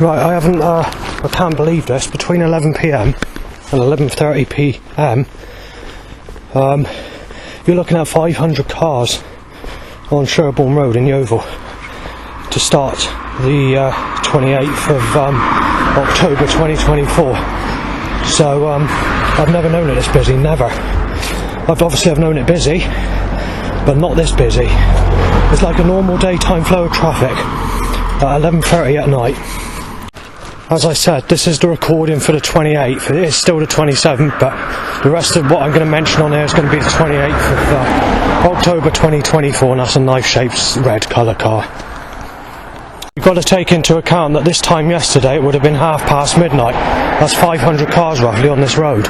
Right, I can't believe this, between 11 PM and 11:30 PM, you're looking at 500 cars on Sherborne Road in Yeovil to start the 28th of October 2024. So I've never known it this busy, never. I've known it busy, but not this busy. It's like a normal daytime flow of traffic at 11:30 at night. As I said, this is the recording for the 28th. It is still the 27th, but the rest of what I'm going to mention on here is going to be the 28th of October 2024, and that's a knife-shaped red colour car. You've got to take into account that this time yesterday it would have been midnight. That's 500 cars roughly on this road.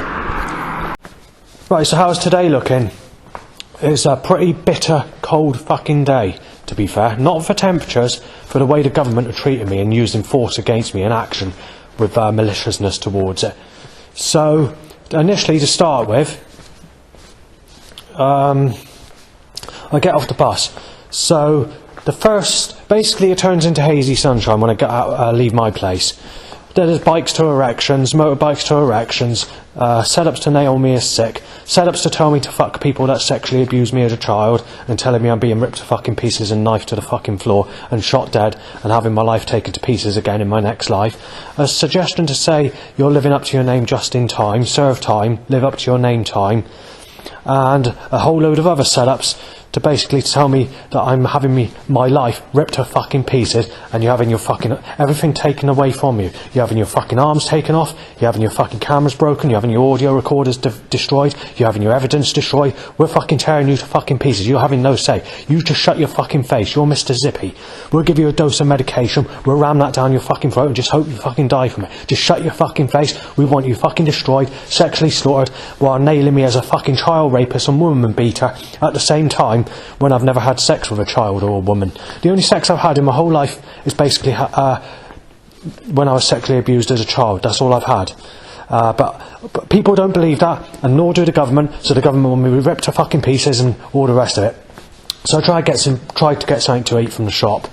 Right, so how's today looking? It's a pretty bitter, cold fucking day, to be fair. Not for temperatures, for the way the government are treating me and using force against me in action with maliciousness towards it. So, initially to start with, I get off the bus. So, basically it turns into hazy sunshine when I get out, leave my place. There's bikes to erections, motorbikes to erections, setups to nail me as sick, setups to tell me to fuck people that sexually abused me as a child and telling me I'm being ripped to fucking pieces and knifed to the fucking floor and shot dead and having my life taken to pieces again in my next life. A suggestion to say you're living up to your name just in time, serve time, live up to your name time, and a whole load of other setups to basically tell me that I'm having my life ripped to fucking pieces and you're having your fucking everything taken away from you. You're having your fucking arms taken off, you're having your fucking cameras broken, you're having your audio recorders destroyed, you're having your evidence destroyed. We're fucking tearing you to fucking pieces. You're having no say. You just shut your fucking face. You're Mr. Zippy. We'll give you a dose of medication, we'll ram that down your fucking throat and just hope you fucking die from it. Just shut your fucking face. We want you fucking destroyed, sexually slaughtered, while nailing me as a fucking child rapist and woman beater at the same time when I've never had sex with a child or a woman. The only sex I've had in my whole life is basically when I was sexually abused as a child. That's all I've had. But people don't believe that, and nor do the government, so the government will be ripped to fucking pieces and all the rest of it. So I tried to get something to eat from the shop,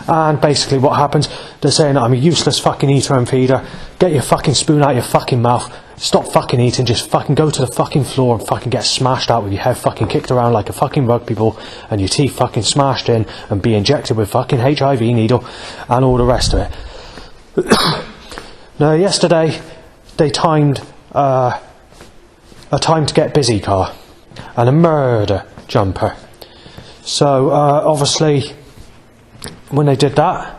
and basically what happens, they're saying that I'm a useless fucking eater and feeder. Get your fucking spoon out your fucking mouth, stop fucking eating, just fucking go to the fucking floor and fucking get smashed out with your head fucking kicked around like a fucking rugby ball and your teeth fucking smashed in and be injected with fucking HIV needle and all the rest of it. Now yesterday they timed a time to get busy car and a murder jumper. So obviously when they did that,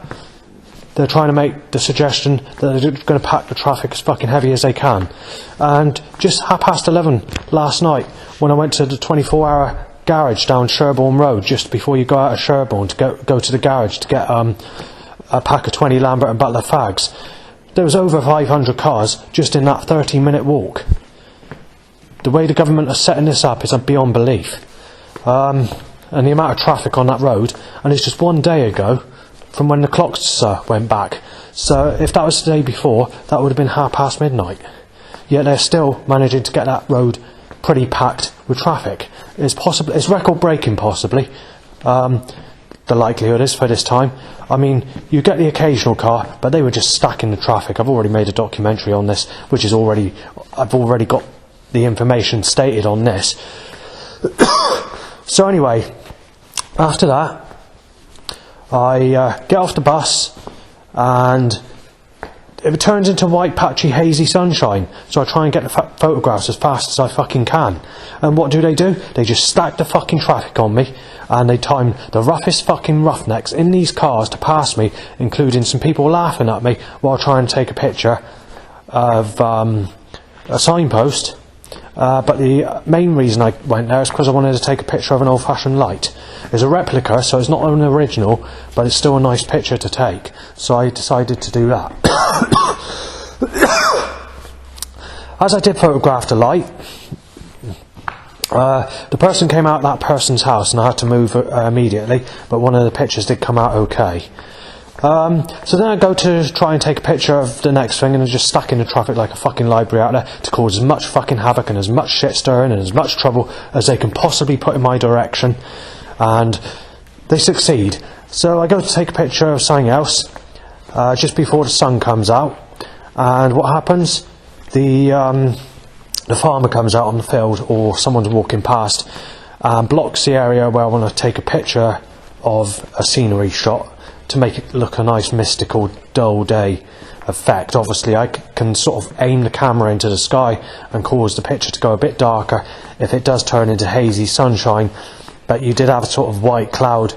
they're trying to make the suggestion that they're going to pack the traffic as fucking heavy as they can. And just 11:30 last night, when I went to the 24-hour garage down Sherborne Road, just before you go out of Sherborne to go to the garage to get a pack of 20 Lambert and Butler fags, there was over 500 cars just in that 13-minute walk. The way the government are setting this up is beyond belief. And the amount of traffic on that road, and it's just one day ago from when the clocks went back. So if that was the day before, that would have been midnight. Yet they're still managing to get that road pretty packed with traffic. It's record-breaking possibly. The likelihood is for this time. I mean, you get the occasional car, but they were just stacking the traffic. I've already made a documentary on this, I've already got the information stated on this. So anyway, after that, I get off the bus and it turns into white patchy hazy sunshine, so I try and get the photographs as fast as I fucking can. And what do? They just stack the fucking traffic on me, and they time the roughest fucking roughnecks in these cars to pass me, including some people laughing at me while trying to take a picture of a signpost. But the main reason I went there is because I wanted to take a picture of an old-fashioned light. It's a replica, so it's not an original, but it's still a nice picture to take. So I decided to do that. As I did photograph the light, the person came out that person's house and I had to move immediately, but one of the pictures did come out okay. So then I go to try and take a picture of the next thing, and they're just stuck in the traffic like a fucking library out there to cause as much fucking havoc and as much shit stirring and as much trouble as they can possibly put in my direction, and they succeed. So I go to take a picture of something else, just before the sun comes out. And what happens? The farmer comes out on the field, or someone's walking past, and blocks the area where I want to take a picture of a scenery shot to make it look a nice mystical dull day effect. Obviously I can sort of aim the camera into the sky and cause the picture to go a bit darker if it does turn into hazy sunshine, but you did have a sort of white cloud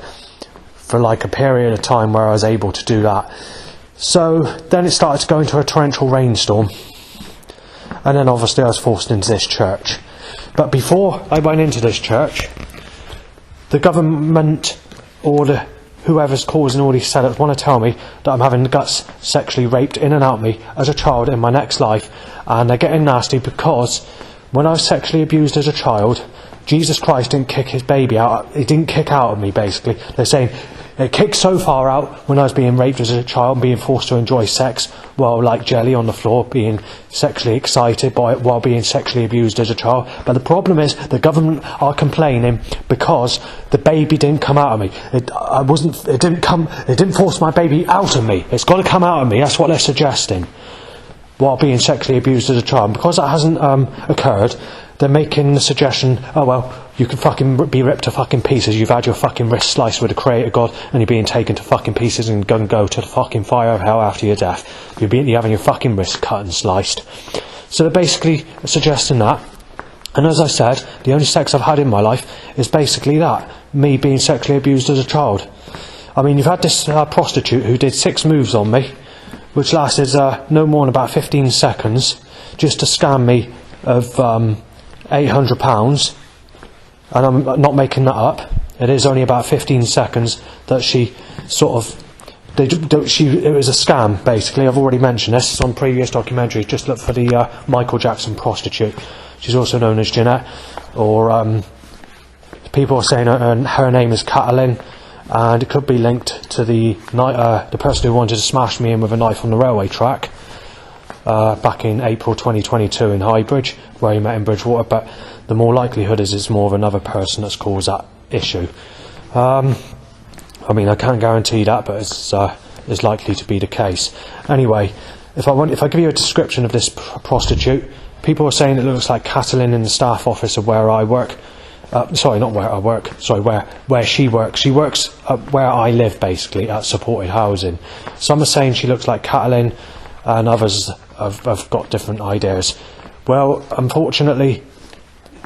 for like a period of time where I was able to do that. So then it started to go into a torrential rainstorm, and then obviously I was forced into this church. But before I went into this church, the government or whoever's causing all these setups want to tell me that I'm having the guts sexually raped in and out of me as a child in my next life, and they're getting nasty because when I was sexually abused as a child, Jesus Christ didn't kick his baby out. He didn't kick out of me, basically. They're saying it kicked so far out when I was being raped as a child and being forced to enjoy sex while like jelly on the floor, being sexually excited by it while being sexually abused as a child. But the problem is the government are complaining because the baby didn't come out of me. It didn't force my baby out of me. It's got to come out of me. That's what they're suggesting, while being sexually abused as a child. And because that hasn't occurred, they're making the suggestion, oh well, you can fucking be ripped to fucking pieces. You've had your fucking wrist sliced with the Creator God, and you're being taken to fucking pieces and gonna go to the fucking fire of hell after your death. You're having your fucking wrist cut and sliced. So they're basically suggesting that. And as I said, the only sex I've had in my life is basically that, me being sexually abused as a child. I mean, you've had this prostitute who did 6 moves on me, which lasted no more than about 15 seconds, just to scam me of £800, and I'm not making that up. It is only about 15 seconds that she sort of... it was a scam, basically. I've already mentioned this. It's on previous documentaries. Just look for the Michael Jackson prostitute. She's also known as Jeanette, or people are saying her name is Catalin, and it could be linked to the person who wanted to smash me in with a knife on the railway track back in April 2022 in Highbridge, where he met in Bridgewater. But the more likelihood is it's more of another person that's caused that issue. I mean, I can't guarantee that, but it's likely to be the case. Anyway, if I give you a description of this prostitute, people are saying it looks like Catalin in the staff office of where I work. Sorry, not where I work. Sorry, where she works. She works where I live, basically, at supported housing. Some are saying she looks like Catalin, and others have got different ideas. Well, unfortunately,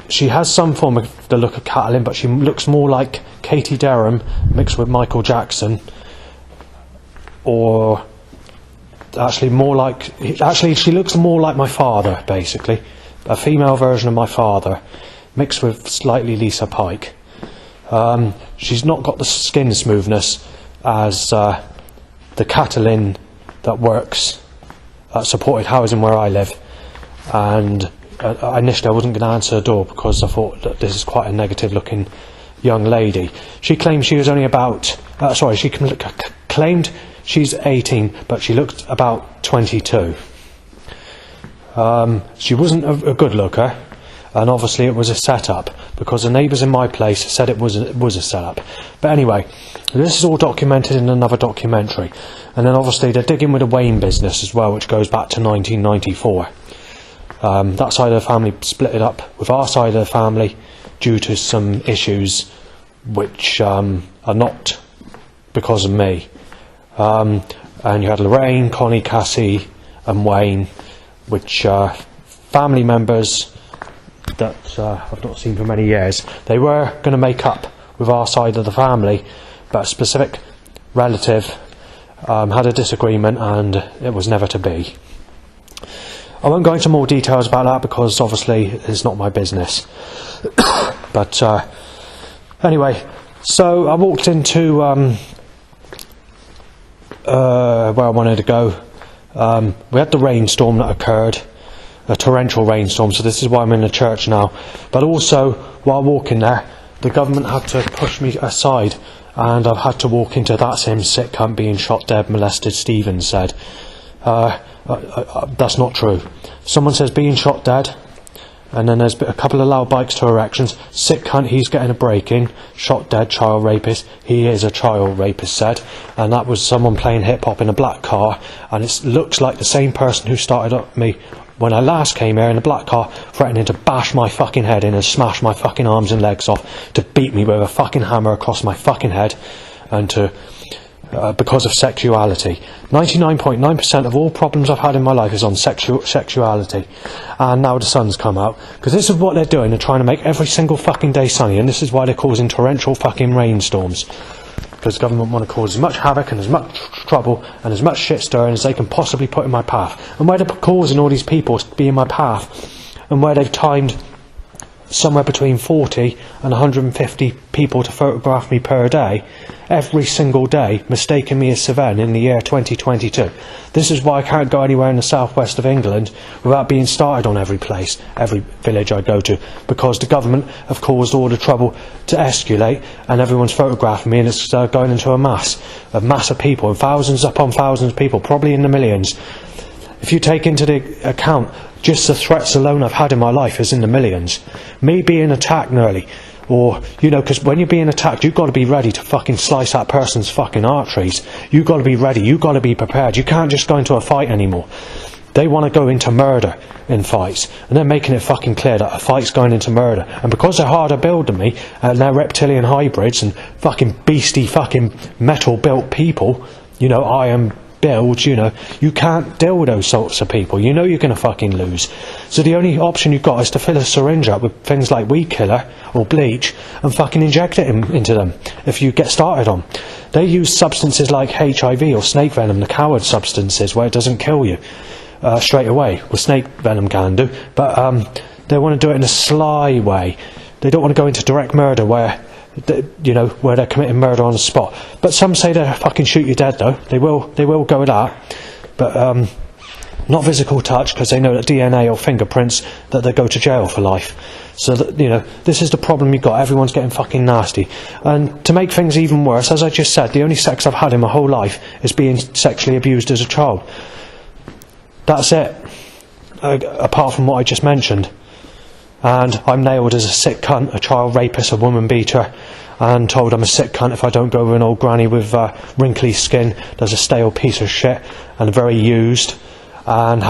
she has some form of the look of Catalin, but she looks more like Katie Derham mixed with Michael Jackson, or actually she looks more like my father, basically, a female version of my father mixed with slightly Lisa Pike. She's not got the skin smoothness as the Catalin that works at supported housing where I live, and initially I wasn't going to answer the door because I thought that this is quite a negative looking young lady. She claimed she was only about she claimed she's 18, but she looked about 22. She wasn't a good looker, and obviously it was a setup because the neighbours in my place said it was a setup. But anyway, this is all documented in another documentary, and then obviously they're digging with the Wayne business as well, which goes back to 1994. That side of the family split it up with our side of the family due to some issues which are not because of me. And you had Lorraine, Connie, Cassie and Wayne, which are family members that I've not seen for many years. They were going to make up with our side of the family, but a specific relative had a disagreement and it was never to be. I won't go into more details about that because obviously it's not my business. But anyway, so I walked into where I wanted to go. We had the rainstorm that occurred, a torrential rainstorm, so this is why I'm in the church now. But also, while walking there, the government had to push me aside, and I've had to walk into that same sick cunt being shot dead, molested, Stephen said. That's not true. Someone says being shot dead, And then there's a couple of loud bikes to erections. Sick cunt, he's getting a break-in. Shot dead, child rapist. He is a child rapist, said. And that was someone playing hip-hop in a black car. And it looks like the same person who started up me when I last came here in a black car, threatening to bash my fucking head in and smash my fucking arms and legs off, to beat me with a fucking hammer across my fucking head, and to... because of sexuality. 99.9% of all problems I've had in my life is on sexuality. And now the sun's come out. Because this is what they're doing. They're trying to make every single fucking day sunny. And this is why they're causing torrential fucking rainstorms. Because the government want to cause as much havoc and as much trouble and as much shit stirring as they can possibly put in my path. And where they're causing all these people to be in my path, and where they've timed somewhere between 40 and 150 people to photograph me per day, every single day, mistaking me as Savannah in the year 2022. This is why I can't go anywhere in the southwest of England without being started on every place, every village I go to, because the government have caused all the trouble to escalate, and everyone's photographing me, and it's going into a mass of people, and thousands upon thousands of people, probably in the millions. If you take into the account just the threats alone I've had in my life is in the millions. Me being attacked nearly, or, you know, because when you're being attacked, you've got to be ready to fucking slice that person's fucking arteries. You've got to be ready, you've got to be prepared. You can't just go into a fight anymore. They want to go into murder in fights, and they're making it fucking clear that a fight's going into murder. And because they're harder built than me, and they're reptilian hybrids and fucking beastie fucking metal built people, you know, iron builds, you know, you can't deal with those sorts of people. You know you're going to fucking lose. So the only option you've got is to fill a syringe up with things like weed killer or bleach and fucking inject it into them if you get started on. They use substances like HIV or snake venom, the coward substances, where it doesn't kill you straight away. Well, snake venom can do, but they want to do it in a sly way. They don't want to go into direct murder where, you know, where they're committing murder on the spot. But some say they'll fucking shoot you dead, though. They will go with that. But not physical touch, because they know that DNA or fingerprints, that they go to jail for life. So that, you know, this is the problem you've got. Everyone's getting fucking nasty. And to make things even worse, as I just said, the only sex I've had in my whole life is being sexually abused as a child. That's it. Apart from what I just mentioned. And I'm nailed as a sick cunt, a child rapist, a woman beater, and told I'm a sick cunt if I don't go with an old granny with wrinkly skin, that's a stale piece of shit and very used, and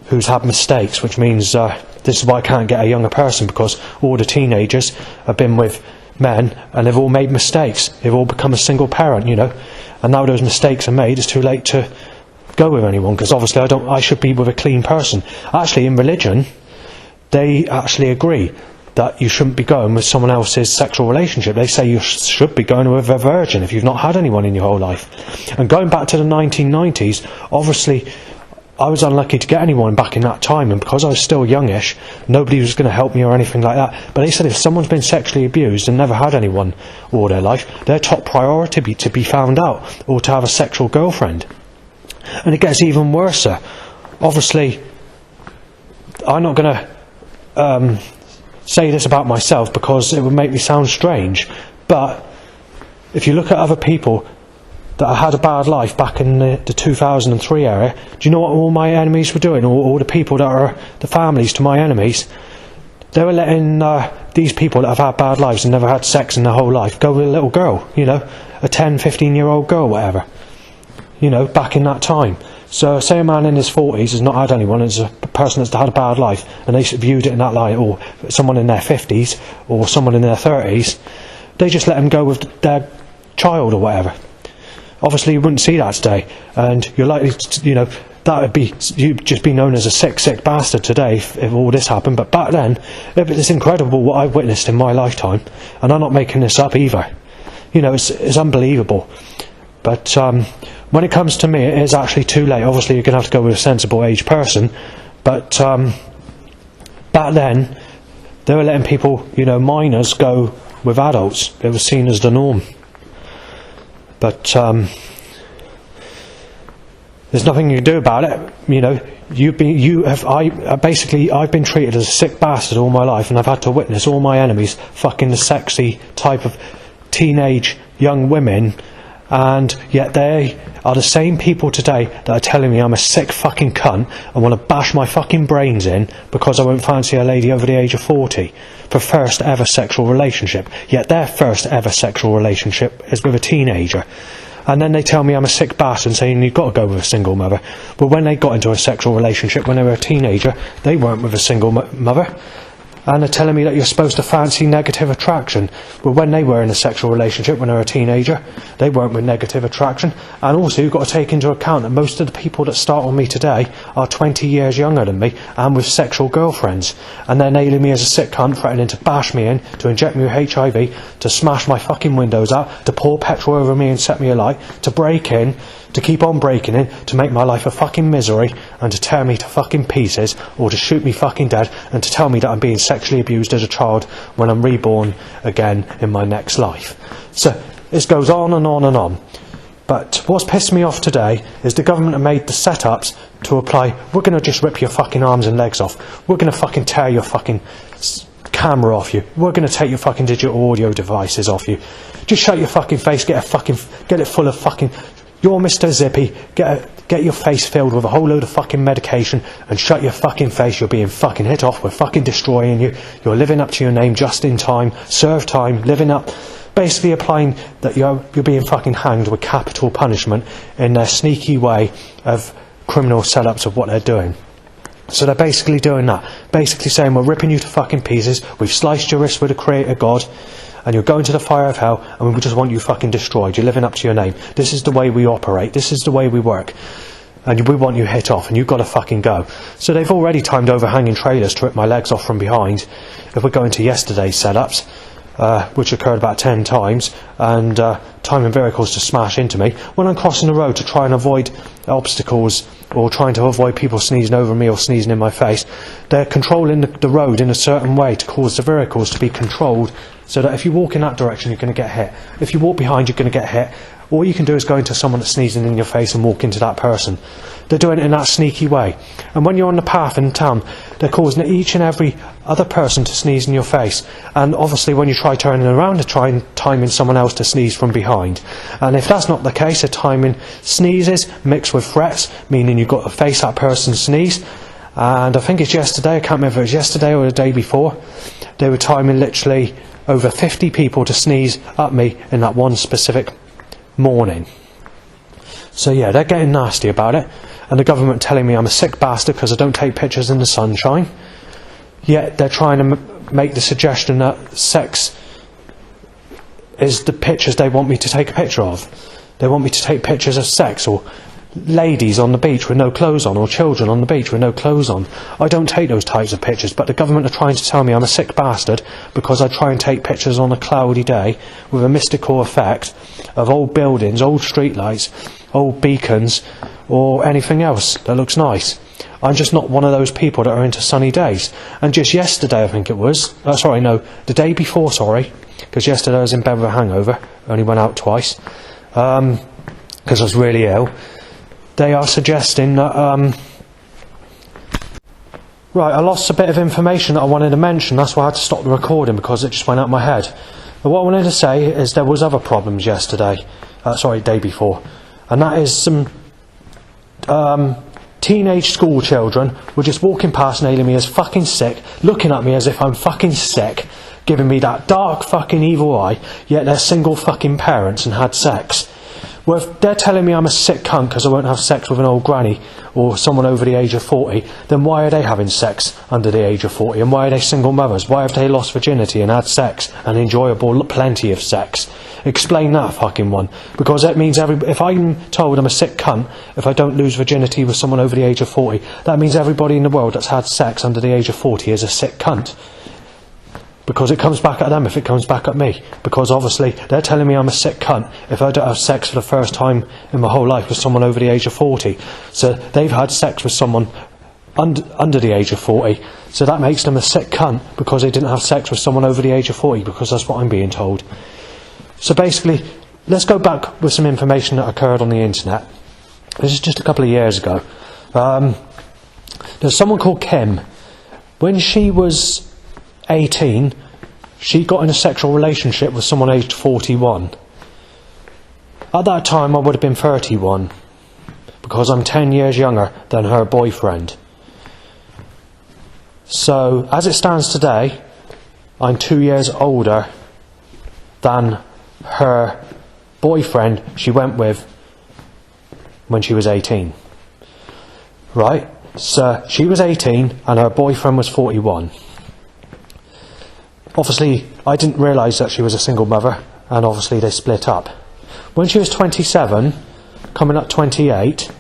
who's had mistakes, which means this is why I can't get a younger person, because all the teenagers have been with men and they've all made mistakes. They've all become a single parent, you know, and now those mistakes are made, it's too late to go with anyone, because obviously I should be with a clean person. Actually, in religion, they actually agree that you shouldn't be going with someone else's sexual relationship. They say you should be going with a virgin if you've not had anyone in your whole life. And going back to the 1990s, obviously I was unlucky to get anyone back in that time, and because I was still youngish, nobody was going to help me or anything like that. But they said if someone's been sexually abused and never had anyone all their life, their top priority to be found out, or to have a sexual girlfriend. And it gets even worse. Obviously, I'm not going to say this about myself because it would make me sound strange, but if you look at other people that had a bad life back in the 2003 era, do you know what all my enemies were doing? All the people that are the families to my enemies, they were letting these people that have had bad lives and never had sex in their whole life go with a little girl, you know, a 10-15-year-old girl, whatever, you know, back in that time. So say a man in his 40s has not had anyone, as a person that's had a bad life, and they viewed it in that light, or someone in their 50s, or someone in their 30s, they just let them go with their child or whatever. Obviously you wouldn't see that today, and you're likely to, you know, that would be, you'd just be known as a sick bastard today if all this happened. But back then, it's incredible what I've witnessed in my lifetime, and I'm not making this up either. You know, it's unbelievable. But when it comes to me, it is actually too late. Obviously you're going to have to go with a sensible age person, but back then they were letting people, you know, minors go with adults. It was seen as the norm. But there's nothing you can do about it. You know, I've been treated as a sick bastard all my life, and I've had to witness all my enemies fucking the sexy type of teenage young women, and yet they are the same people today that are telling me I'm a sick fucking cunt and want to bash my fucking brains in because I won't fancy a lady over the age of 40 for first ever sexual relationship. Yet their first ever sexual relationship is with a teenager. And then they tell me I'm a sick bastard saying you've got to go with a single mother. But when they got into a sexual relationship when they were a teenager, they weren't with a single mother. And they're telling me that you're supposed to fancy negative attraction. But when they were in a sexual relationship when they were a teenager, they weren't with negative attraction. And also you've got to take into account that most of the people that start on me today are 20 years younger than me and with sexual girlfriends. And they're nailing me as a sick cunt, threatening to bash me in, to inject me with HIV, to smash my fucking windows out, to pour petrol over me and set me alight, to break in, to keep on breaking in, to make my life a fucking misery, and to tear me to fucking pieces, or to shoot me fucking dead, and to tell me that I'm being sexually abused as a child when I'm reborn again in my next life. So, this goes on and on and on. But what's pissed me off today is the government have made the setups to apply, we're going to just rip your fucking arms and legs off, we're going to fucking tear your fucking camera off you, we're going to take your fucking digital audio devices off you, just shut your fucking face, get it full of fucking... You're Mr. Zippy, get your face filled with a whole load of fucking medication and shut your fucking face, you're being fucking hit off, we're fucking destroying you, you're living up to your name just in time, serve time, living up, basically applying that you're being fucking hanged with capital punishment in their sneaky way of criminal setups of what they're doing. So they're basically doing that, basically saying we're ripping you to fucking pieces, we've sliced your wrist with a creator God, and you're going to the fire of hell, and we just want you fucking destroyed. You're living up to your name. This is the way we operate. This is the way we work. And we want you hit off, and you've got to fucking go. So they've already timed overhanging trailers to rip my legs off from behind. If we're going to yesterday's setups, which occurred about 10 times, and timing vehicles to smash into me, when I'm crossing the road to try and avoid obstacles or trying to avoid people sneezing over me or sneezing in my face, they're controlling the road in a certain way to cause the vehicles to be controlled so that if you walk in that direction you're going to get hit. If you walk behind you're going to get hit. All you can do is go into someone that's sneezing in your face and walk into that person. They're doing it in that sneaky way. And when you're on the path in town, they're causing each and every other person to sneeze in your face. And obviously when you try turning around, to try and timing someone else to sneeze from behind. And if that's not the case, they're timing sneezes mixed with threats, meaning you've got to face that person's sneeze. And I think it's yesterday, I can't remember if it was yesterday or the day before, they were timing literally over 50 people to sneeze at me in that one specific morning. So yeah, they're getting nasty about it, and the government telling me I'm a sick bastard because I don't take pictures in the sunshine, yet they're trying to make the suggestion that sex is the pictures they want me to take a picture of. They want me to take pictures of sex, or ladies on the beach with no clothes on, or children on the beach with no clothes on. I don't take those types of pictures, but the government are trying to tell me I'm a sick bastard because I try and take pictures on a cloudy day with a mystical effect of old buildings, old streetlights, old beacons, or anything else that looks nice. I'm just not one of those people that are into sunny days. And just yesterday, I think it was, the day before, because yesterday I was in bed with a hangover, only went out twice, because I was really ill. They are suggesting that, right, I lost a bit of information that I wanted to mention, that's why I had to stop the recording because it just went out my head. But what I wanted to say is there was other problems yesterday, day before, and that is some teenage school children were just walking past nailing me as fucking sick, looking at me as if I'm fucking sick, giving me that dark fucking evil eye, yet they're single fucking parents and had sex. Well, if they're telling me I'm a sick cunt because I won't have sex with an old granny or someone over the age of 40, then why are they having sex under the age of 40? And why are they single mothers? Why have they lost virginity and had sex and enjoyable plenty of sex? Explain that fucking one. Because that means if I'm told I'm a sick cunt, if I don't lose virginity with someone over the age of 40, that means everybody in the world that's had sex under the age of 40 is a sick cunt. Because it comes back at them if it comes back at me. Because obviously they're telling me I'm a sick cunt if I don't have sex for the first time in my whole life with someone over the age of 40. So they've had sex with someone under the age of 40. So that makes them a sick cunt because they didn't have sex with someone over the age of 40, because that's what I'm being told. So basically, let's go back with some information that occurred on the internet. This is just a couple of years ago. There's someone called Kim. When she was 18, she got in a sexual relationship with someone aged 41. At that time I would have been 31, because I'm 10 years younger than her boyfriend. So, as it stands today, I'm 2 years older than her boyfriend she went with when she was 18. Right? So, she was 18 and her boyfriend was 41. Obviously, I didn't realise that she was a single mother, and obviously they split up. When she was 27, coming up 28,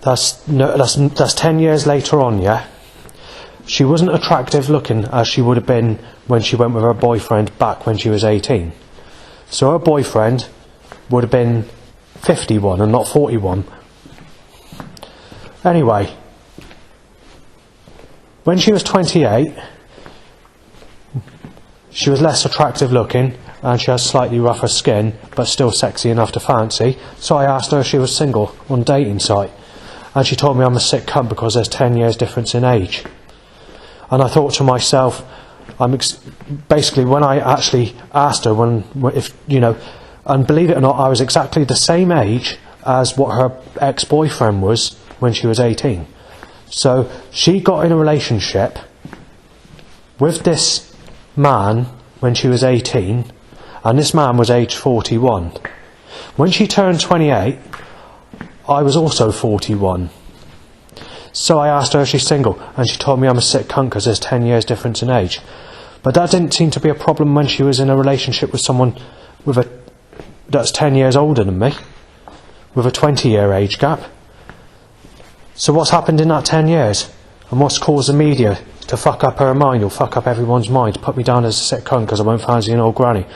that's 10 years later on, yeah? She wasn't attractive looking as she would have been when she went with her boyfriend back when she was 18. So her boyfriend would have been 51 and not 41. Anyway, when she was 28, she was less attractive looking and she has slightly rougher skin, but still sexy enough to fancy. So I asked her if she was single on a dating site, and she told me I'm a sick cunt because there's 10 years difference in age. And I thought to myself, basically when I actually asked her, and believe it or not, I was exactly the same age as what her ex-boyfriend was when she was 18. So she got in a relationship with this man when she was 18, and this man was age 41. When she turned 28, I was also 41. So I asked her if she's single, and she told me I'm a sick cunt because there's 10 years difference in age. But that didn't seem to be a problem when she was in a relationship with someone that's 10 years older than me, with a 20-year age gap. So what's happened in that 10 years? And what's caused the media to fuck up her mind, or fuck up everyone's mind, to put me down as a sick cunt because I won't fancy an old granny?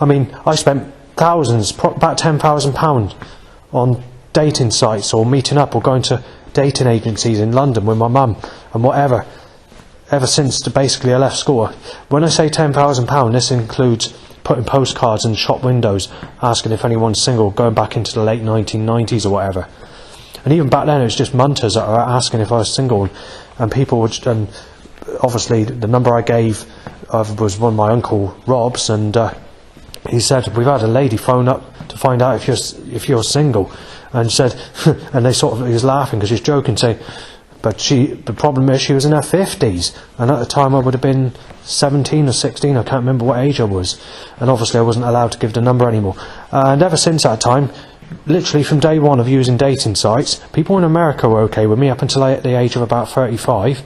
I mean, I spent thousands, about £10,000 on dating sites, or meeting up, or going to dating agencies in London with my mum and whatever, ever since basically I left school. When I say £10,000, this includes putting postcards in shop windows asking if anyone's single, going back into the late 1990s or whatever. And even back then it was just munters that were asking if I was single, and people would, and obviously the number I gave was one of my uncle Rob's, and he said, we've had a lady phone up to find out if you're single, and said, and he was laughing because he was joking, saying, but the problem is she was in her 50s, and at the time I would have been 17 or 16, I can't remember what age I was, and obviously I wasn't allowed to give the number anymore. And ever since that time, literally from day one of using dating sites, people in America were okay with me up until I hit the age of about 35,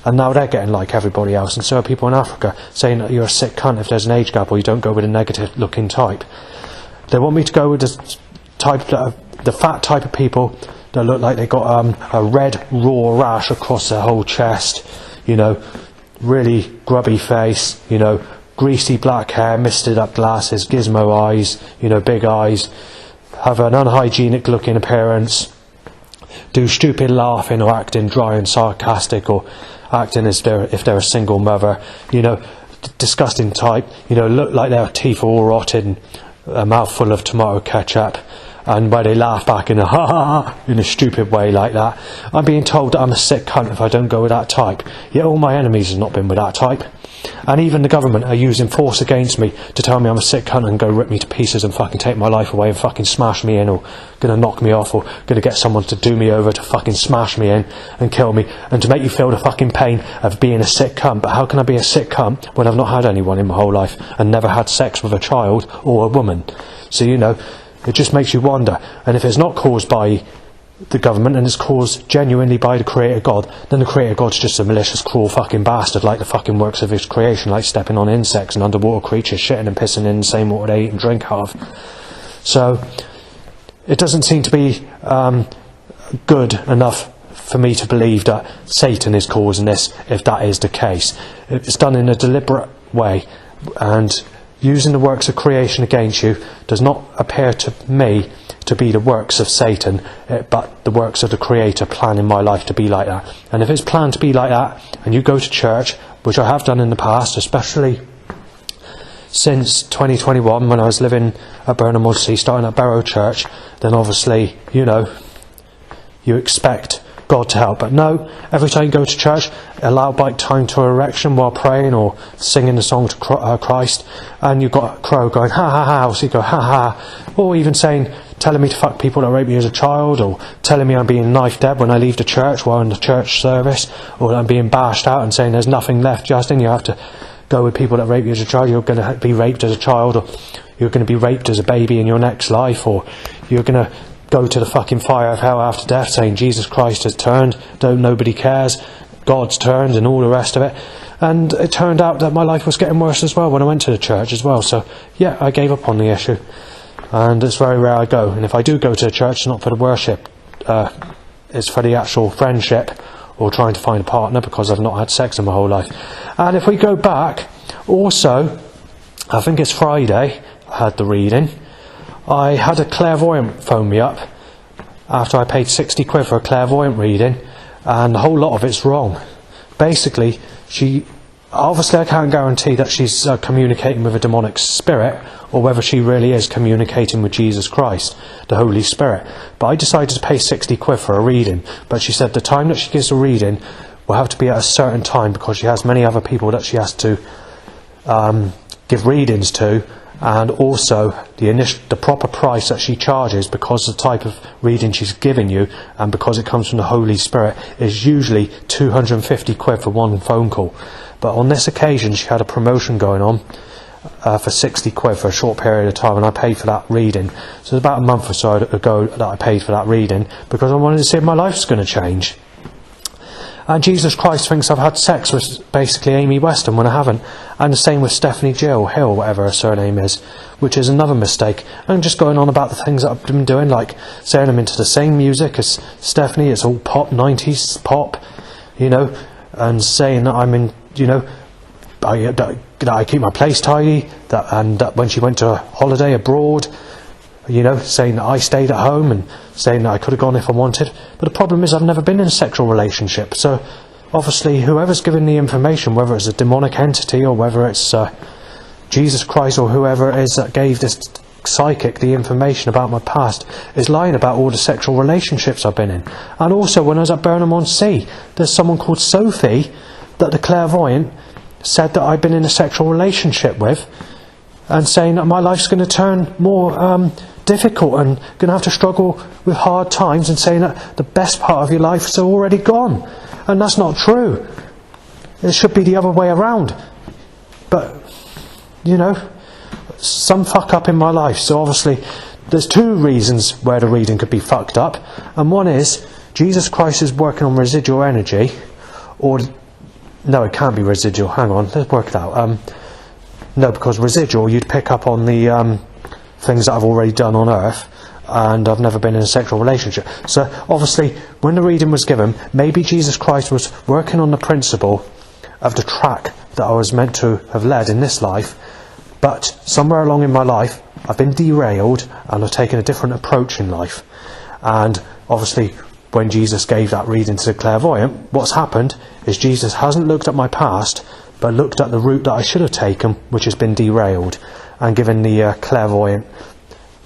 and now they're getting like everybody else, and so are people in Africa, saying that you're a sick cunt if there's an age gap, or you don't go with a negative looking type. They want me to go with the fat type of people that look like they got a red raw rash across their whole chest, really grubby face, greasy black hair, misted up glasses, gizmo eyes, big eyes, have an unhygienic looking appearance, do stupid laughing or acting dry and sarcastic, or acting as if they're a single mother, disgusting type, look like their teeth are all rotted, and a mouthful of tomato ketchup, and where they laugh back in a stupid way like that. I'm being told that I'm a sick cunt if I don't go with that type. Yet all my enemies have not been with that type. And even the government are using force against me to tell me I'm a sick cunt and go rip me to pieces and fucking take my life away and fucking smash me in, or gonna knock me off, or gonna get someone to do me over to fucking smash me in and kill me, and to make you feel the fucking pain of being a sick cunt. But how can I be a sick cunt when I've not had anyone in my whole life and never had sex with a child or a woman? So it just makes you wonder. And if it's not caused by the government and it's caused genuinely by the Creator God, then the Creator God's just a malicious, cruel fucking bastard, like the fucking works of his creation, like stepping on insects and underwater creatures, shitting and pissing in the same water they eat and drink out of. So it doesn't seem to be good enough for me to believe that Satan is causing this, if that is the case. It's done in a deliberate way, and using the works of creation against you does not appear to me to be the works of Satan, but the works of the Creator planning my life to be like that. And if it's planned to be like that, and you go to church, which I have done in the past, especially since 2021 when I was living at Burnham Woodsley, starting at Barrow Church, then obviously, you expect God to help. But no, every time you go to church, allow bike time to erection while praying or singing the song to Christ, and you've got a crow going ha ha ha, so you go ha ha, or even telling me to fuck people that raped me as a child, or telling me I'm being knifed dead when I leave the church while in the church service, or I'm being bashed out and saying there's nothing left, Justin, you have to go with people that rape you as a child, you're going to be raped as a child, or you're going to be raped as a baby in your next life, or you're going to go to the fucking fire of hell after death, saying Jesus Christ has turned, nobody cares, God's turned, and all the rest of it. And it turned out that my life was getting worse as well when I went to the church as well. So yeah, I gave up on the issue, and it's very rare I go. And if I do go to the church, it's not for the worship, it's for the actual friendship or trying to find a partner, because I've not had sex in my whole life. And if we go back, also, I think it's Friday, I had the reading. I had a clairvoyant phone me up after I paid 60 quid for a clairvoyant reading, and the whole lot of it's wrong. Basically, obviously I can't guarantee that she's communicating with a demonic spirit, or whether she really is communicating with Jesus Christ, the Holy Spirit. But I decided to pay 60 quid for a reading. But she said the time that she gives a reading will have to be at a certain time, because she has many other people that she has to give readings to, and also the proper price that she charges, because the type of reading she's giving you, and because it comes from the Holy Spirit, is usually 250 quid for one phone call. But on this occasion she had a promotion going on for 60 quid for a short period of time, and I paid for that reading. So it's about a month or so ago that I paid for that reading, because I wanted to see if my life's going to change. And Jesus Christ thinks I've had sex with basically Amy Weston when I haven't. And the same with Stephanie Jill Hill, whatever her surname is, which is another mistake. And just going on about the things that I've been doing, like saying I'm into the same music as Stephanie, it's all pop, 90s pop, and saying that I'm in, that I keep my place tidy, and that when she went to a holiday abroad, saying that I stayed at home, and saying that I could have gone if I wanted. But the problem is I've never been in a sexual relationship. So obviously whoever's given the information, whether it's a demonic entity or whether it's Jesus Christ or whoever it is that gave this psychic the information about my past, is lying about all the sexual relationships I've been in. And also when I was at Burnham-on-Sea, there's someone called Sophie that the clairvoyant said that I've been in a sexual relationship with, and saying that my life's going to turn more difficult and going to have to struggle with hard times, and saying that the best part of your life is already gone. And that's not true. It should be the other way around. But, some fuck up in my life. So obviously there's two reasons where the reading could be fucked up. And one is Jesus Christ is working on residual energy, or no, it can't be residual. Hang on, let's work it out. No, because residual, you'd pick up on the things that I've already done on Earth, and I've never been in a sexual relationship. So obviously, when the reading was given, maybe Jesus Christ was working on the principle of the track that I was meant to have led in this life, but somewhere along in my life, I've been derailed, and I've taken a different approach in life. And obviously, when Jesus gave that reading to the clairvoyant, what's happened is Jesus hasn't looked at my past, but looked at the route that I should have taken, which has been derailed, and given the clairvoyant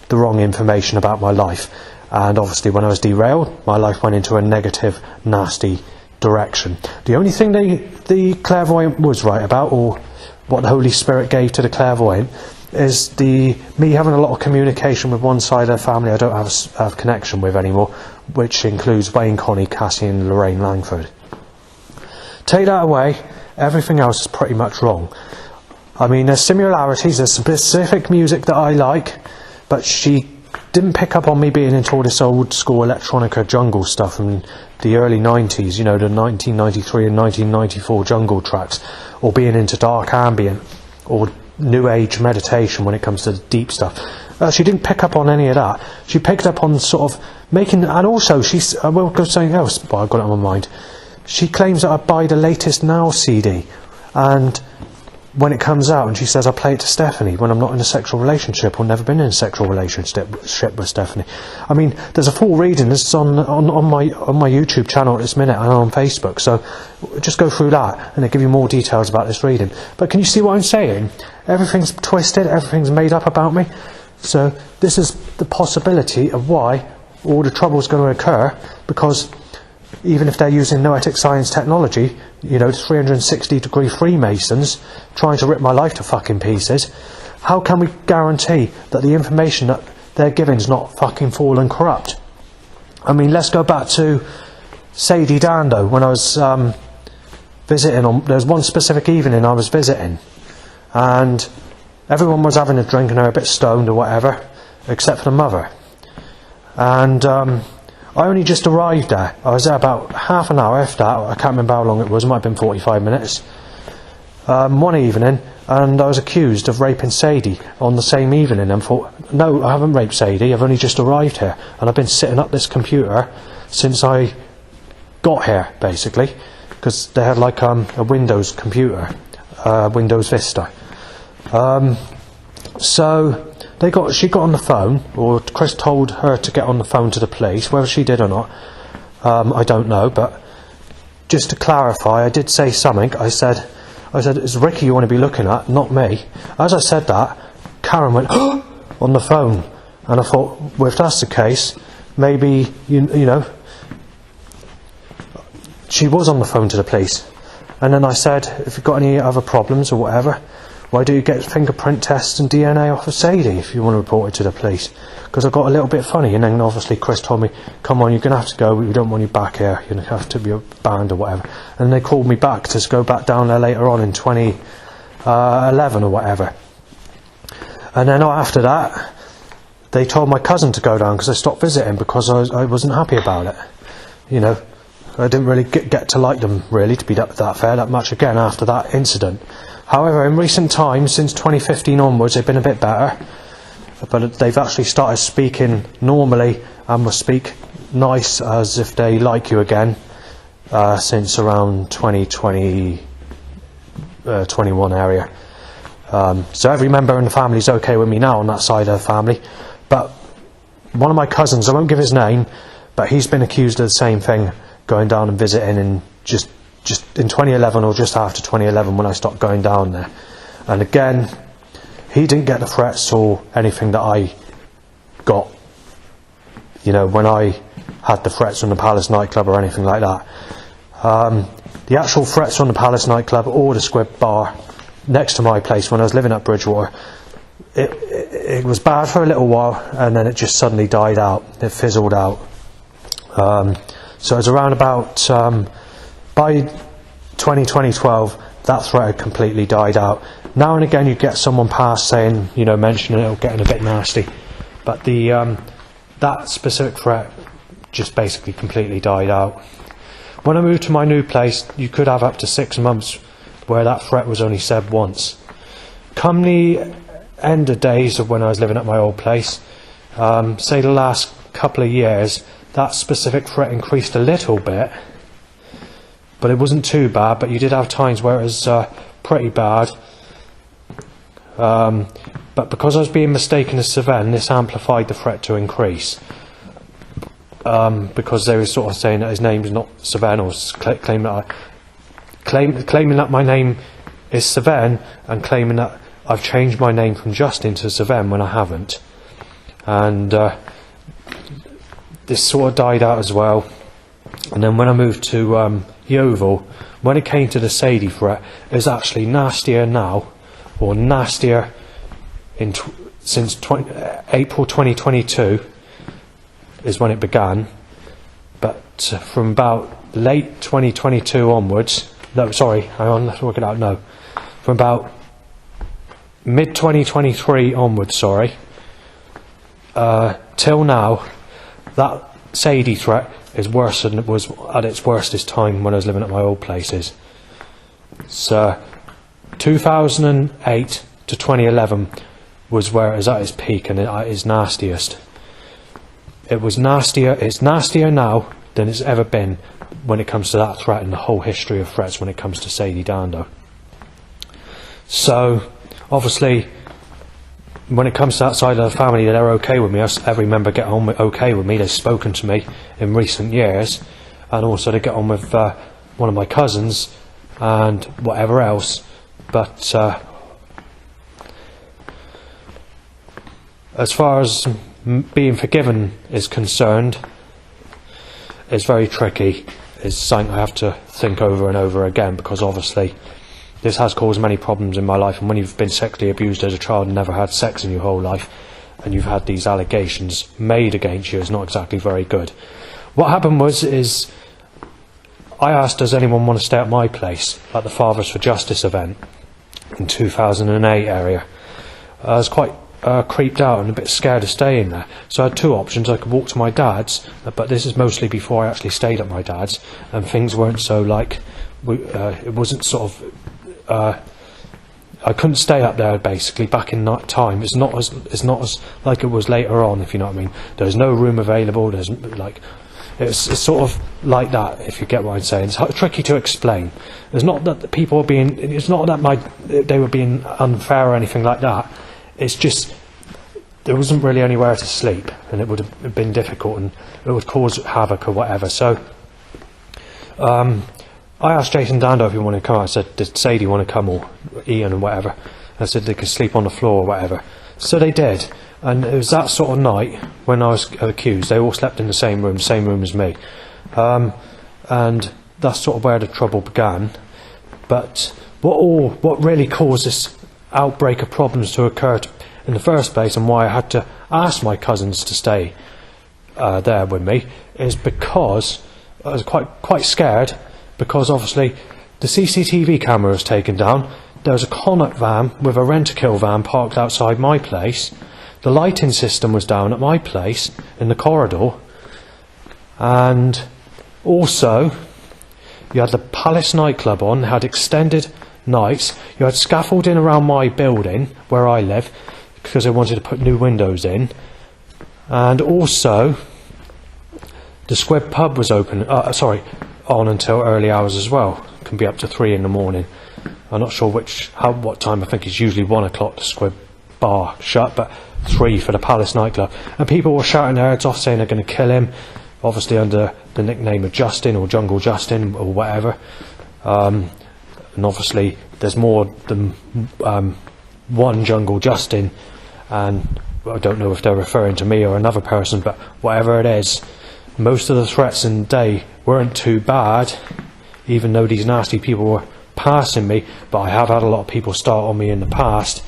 the wrong information about my life. And obviously when I was derailed, my life went into a negative, nasty direction. The only thing the clairvoyant was right about, or what the Holy Spirit gave to the clairvoyant, is me having a lot of communication with one side of the family I don't have connection with anymore, which includes Wayne, Connie, Cassie and Lorraine Langford. Take that away, everything else is pretty much wrong. I mean, there's similarities, there's specific music that I like, but she didn't pick up on me being into all this old school electronica jungle stuff from the early 90s, the 1993 and 1994 jungle tracks, or being into dark ambient or new age meditation when it comes to the deep stuff. She didn't pick up on any of that. She picked up on sort of making, and also I will go something else, but I've got it on my mind. She claims that I buy the latest Now CD, and when it comes out, and she says I play it to Stephanie when I'm not in a sexual relationship, or never been in a sexual relationship with Stephanie. I mean, there's a full reading. This is on my YouTube channel at this minute, and on Facebook. So just go through that, and it'll give you more details about this reading. But can you see what I'm saying? Everything's twisted. Everything's made up about me. So this is the possibility of why all the trouble is going to occur, because even if they're using noetic science technology, 360-degree Freemasons trying to rip my life to fucking pieces, how can we guarantee that the information that they're giving is not fucking fallen corrupt? I mean, let's go back to Sadie Dando when I was visiting. There was one specific evening I was visiting, and everyone was having a drink and they were a bit stoned or whatever, except for the mother. And I only just arrived there. I was there about half an hour, if that. I can't remember how long it was. It might have been 45 minutes. One evening, and I was accused of raping Sadie on the same evening, and thought, no, I haven't raped Sadie, I've only just arrived here, and I've been sitting at this computer since I got here, basically, because they had like a Windows computer, Windows Vista. So she got on the phone, or Chris told her to get on the phone to the police. Whether she did or not, I don't know, but just to clarify, I did say something. I said, it's Ricky you want to be looking at, not me. As I said that, Karen went on the phone, and I thought, well, if that's the case, maybe, she was on the phone to the police. And then I said, if you've got any other problems or whatever, why do you get fingerprint tests and DNA off of Sadie if you want to report it to the police? Because I got a little bit funny, and then obviously Chris told me, come on, you're going to have to go, we don't want you back here, you have to be banned or whatever. And they called me back to go back down there later on in 2011 or whatever. And then after that, they told my cousin to go down because I stopped visiting because I wasn't happy about it. I didn't really get to like them, really, to be that fair, that much again after that incident. However, in recent times, since 2015 onwards, they've been a bit better. But they've actually started speaking normally and will speak nice as if they like you again since around 2020, 21 area. So every member in the family is okay with me now on that side of the family. But one of my cousins, I won't give his name, but he's been accused of the same thing, going down and visiting in just in 2011 or just after 2011 when I stopped going down there. And again, he didn't get the threats or anything that I got, when I had the threats from the Palace nightclub or anything like that. The actual threats from the Palace nightclub or the Squib bar next to my place when I was living at Bridgewater, it was bad for a little while, and then it just suddenly died out. It fizzled out. So it was around about by 2012 that threat had completely died out. Now and again you get someone past saying, mentioning it or getting a bit nasty, but that specific threat just basically completely died out. When I moved to my new place, you could have up to 6 months where that threat was only said once. Come the end of days of when I was living at my old place, say the last couple of years, that specific threat increased a little bit, but it wasn't too bad. But you did have times where it was pretty bad. But because I was being mistaken as Saven, this amplified the threat to increase. Because they were sort of saying that his name's not Saven, or claiming that my name is Saven, and claiming that I've changed my name from Justin to Saven when I haven't. And this sort of died out as well. And then when I moved to Yeovil, when it came to the Sadie threat, it was actually nastier now, or nastier since April 2022 is when it began. But from about late 2022 onwards, from about mid 2023 onwards, till now, that Sadie threat is worse than it was at its worstest time when I was living at my old places. So 2008 to 2011 was where it was at its peak and at its nastiest. It's nastier now than it's ever been when it comes to that threat in the whole history of threats when it comes to Sadie Dando. So obviously, when it comes to that side of the family, they're okay with me. Every member get on okay with me. They've spoken to me in recent years, and also they get on with one of my cousins and whatever else. But as far as being forgiven is concerned, it's very tricky. is something I have to think over and over again, because obviously this has caused many problems in my life, and when you've been sexually abused as a child and never had sex in your whole life, and you've had these allegations made against you, is not exactly very good. What happened is I asked, does anyone want to stay at my place at the Fathers for Justice event in 2008 area. I was quite creeped out and a bit scared of staying there. So I had two options. I could walk to my dad's, but this is mostly before I actually stayed at my dad's, and things weren't so like, it wasn't sort of, I couldn't stay up there basically back in that time. It's not as like it was later on, if you know what I mean. There's no room available, there's like, it's sort of like that, if you get what I'm saying. It's tricky to explain. It's not that people were being, it's not that they were being unfair or anything like that. It's just there wasn't really anywhere to sleep, and it would have been difficult, and it would cause havoc or whatever. So I asked Jason Dando if he wanted to come. I said, did Sadie want to come, or Ian and whatever? I said they could sleep on the floor or whatever. So they did, and it was that sort of night when I was accused. They all slept in the same room as me, and that's sort of where the trouble began. But what really caused this outbreak of problems to occur in the first place, and why I had to ask my cousins to stay there with me, is because I was quite scared, because obviously the CCTV camera was taken down. There was a Connaught van with a rent-a-kill van parked outside my place. The lighting system was down at my place in the corridor, and also you had the Palace nightclub on, had extended nights. You had scaffolding around my building where I live because they wanted to put new windows in, and also the Squib pub was open. On until early hours as well. Can be up to 3 in the morning. I'm not sure what time. I think it's usually 1 o'clock the Squib bar shut, but 3 for the Palace nightclub. And people were shouting their heads off, saying they're going to kill him, obviously under the nickname of Justin or Jungle Justin or whatever. And obviously there's more than one Jungle Justin, and I don't know if they're referring to me or another person, but whatever it is, most of the threats in the day weren't too bad, even though these nasty people were passing me. But I have had a lot of people start on me in the past.